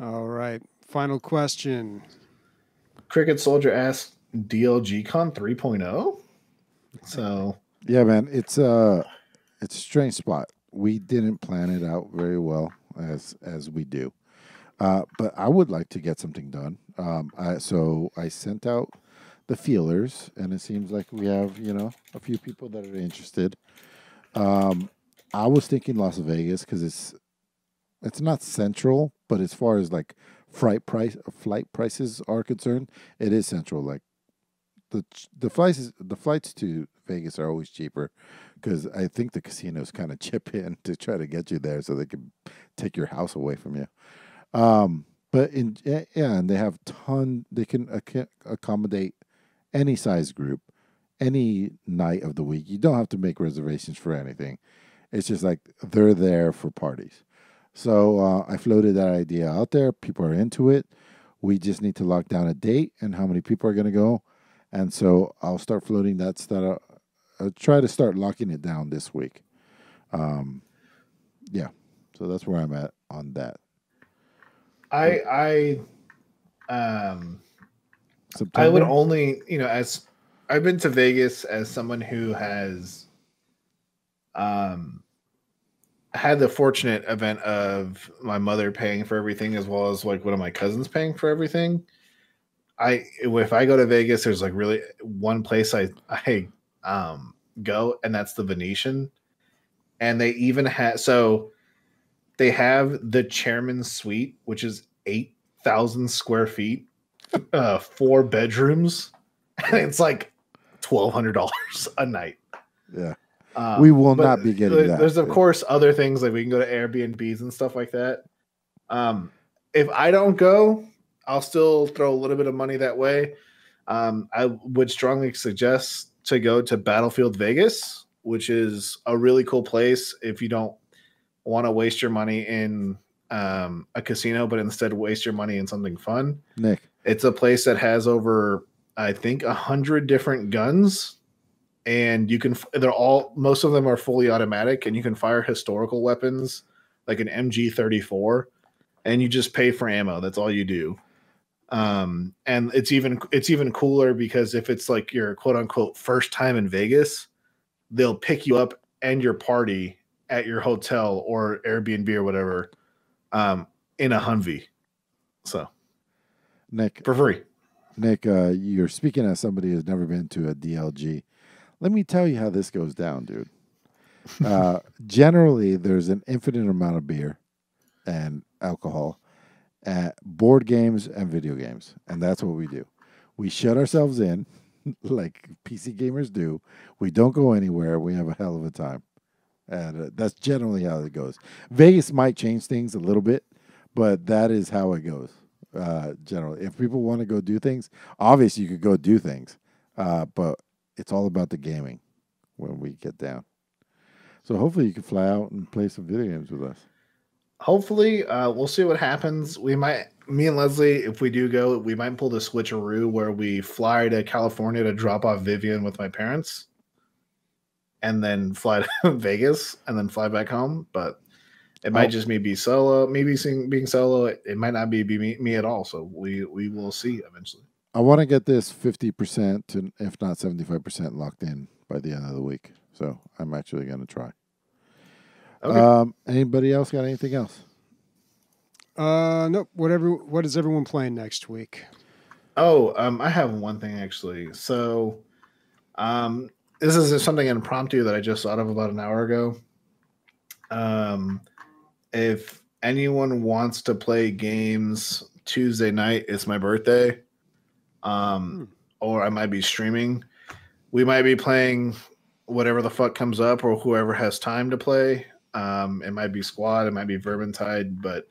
All right. Final question. Cricket Soldier asks, DLGcon 3.0? So. Yeah, man, it's a strange spot. We didn't plan it out very well as we do. But I would like to get something done. So I sent out the feelers, and it seems like we have, a few people that are interested. I was thinking Las Vegas because it's not central, but as far as like flight prices are concerned, it is central. Like the flights to Vegas are always cheaper because I think the casinos kind of chip in to try to get you there so they can take your house away from you. But and they have they can accommodate any size group, any night of the week. You don't have to make reservations for anything. It's just like they're there for parties. So I floated that idea out there. People are into it. We just need to lock down a date and how many people are going to go. And so I'll start floating that stuff. I'll try to start locking it down this week. Yeah. So that's where I'm at on that. I would only, as I've been to Vegas as someone who has had the fortunate event of my mother paying for everything as well as like one of my cousins paying for everything. If I go to Vegas, there's like really one place I go, and that's the Venetian. And they even they have the chairman's suite, which is 8,000 square feet, 4 bedrooms, and it's like $1,200 a night. Yeah. We will not be getting that. There's, of course, other things like we can go to Airbnbs and stuff like that. If I don't go, I'll still throw a little bit of money that way. I would strongly suggest to go to Battlefield Vegas, which is a really cool place if you don't want to waste your money in a casino, but instead waste your money in something fun. Nick, It's a place that has over, I think, 100 different guns, and most of them are fully automatic, and you can fire historical weapons like an MG34, and you just pay for ammo. That's all you do. And it's even cooler because if it's like your quote unquote first time in Vegas, they'll pick you up and your party at your hotel or Airbnb or whatever, in a Humvee. So, Nick, for free. Nick, you're speaking as somebody who's never been to a DLG. Let me tell you how this goes down, dude. Generally, there's an infinite amount of beer and alcohol at board games and video games, and that's what we do. We shut ourselves in like PC gamers do. We don't go anywhere. We have a hell of a time, and that's generally how it goes. Vegas might change things a little bit, but that is how it goes. Generally, if people want to go do things, obviously you could go do things, but it's all about the gaming when we get down. So hopefully you can fly out and play some video games with us. Hopefully, we'll see what happens. Me and Leslie, if we do go, we might pull the switcheroo where we fly to California to drop off Vivian with my parents, and then fly to Vegas, and then fly back home. But it might just be solo. Maybe being solo. It might not be me at all. So we will see eventually. I want to get this 50% to, if not 75% locked in by the end of the week. So I'm actually going to try. Okay. Anybody else got anything else? Nope. What is everyone playing next week? Oh, I have one thing actually. So, this is something impromptu that I just thought of about an hour ago. If anyone wants to play games Tuesday night, it's my birthday. Or I might be streaming. We might be playing whatever the fuck comes up, or whoever has time to play. It might be Squad, it might be Vermintide, but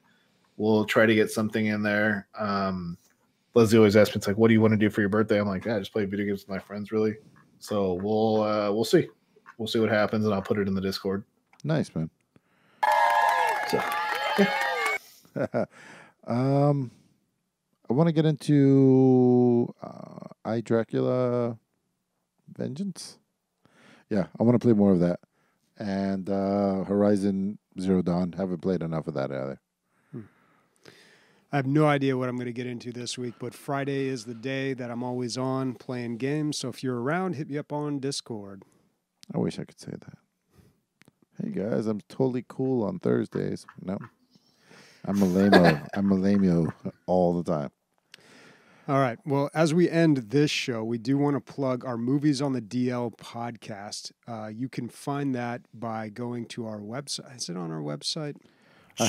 we'll try to get something in there. Leslie always asks me, it's like, what do you want to do for your birthday? I'm like, yeah, just play video games with my friends, really. So we'll see. We'll see what happens, and I'll put it in the Discord. Nice, man. So, yeah. I want to get into I, Dracula Vengeance. Yeah, I want to play more of that. And Horizon Zero Dawn. Haven't played enough of that either. I have no idea what I'm going to get into this week, but Friday is the day that I'm always on playing games. So if you're around, hit me up on Discord. I wish I could say that. Hey guys, I'm totally cool on Thursdays. No, I'm a lame-o. I'm a lame-o all the time. All right. Well, as we end this show, we do want to plug our Movies on the DL podcast. You can find that by going to our website. Is it on our website? I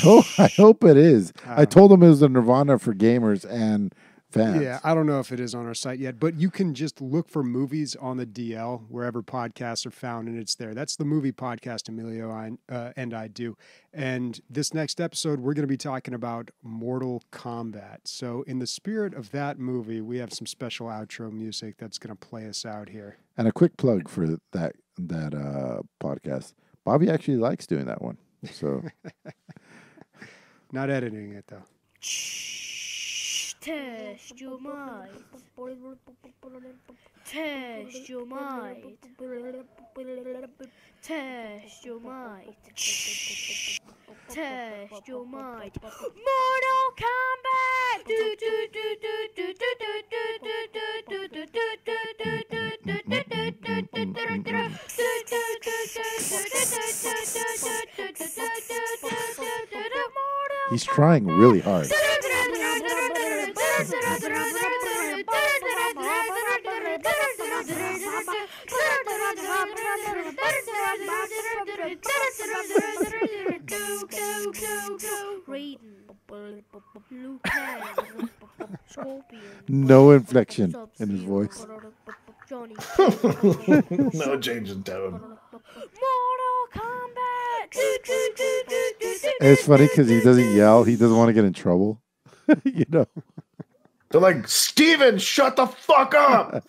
hope it is. I told them it was a Nirvana for gamers and fans. Yeah, I don't know if it is on our site yet, but you can just look for Movies on the DL wherever podcasts are found, and it's there. That's the movie podcast Emilio and I do. And this next episode, we're going to be talking about Mortal Kombat. So in the spirit of that movie, we have some special outro music that's going to play us out here. And a quick plug for that podcast. Bobby actually likes doing that one. So not editing it though. Test your mind. Test your mind. Test your mind. Test your mind. Mortal Kombat. Do do do do do do do do do he's trying really hard. No inflection in his voice. No change in tone. Mortal Kombat. And it's funny because he doesn't yell. He doesn't want to get in trouble. You know. They're like, Steven, shut the fuck up.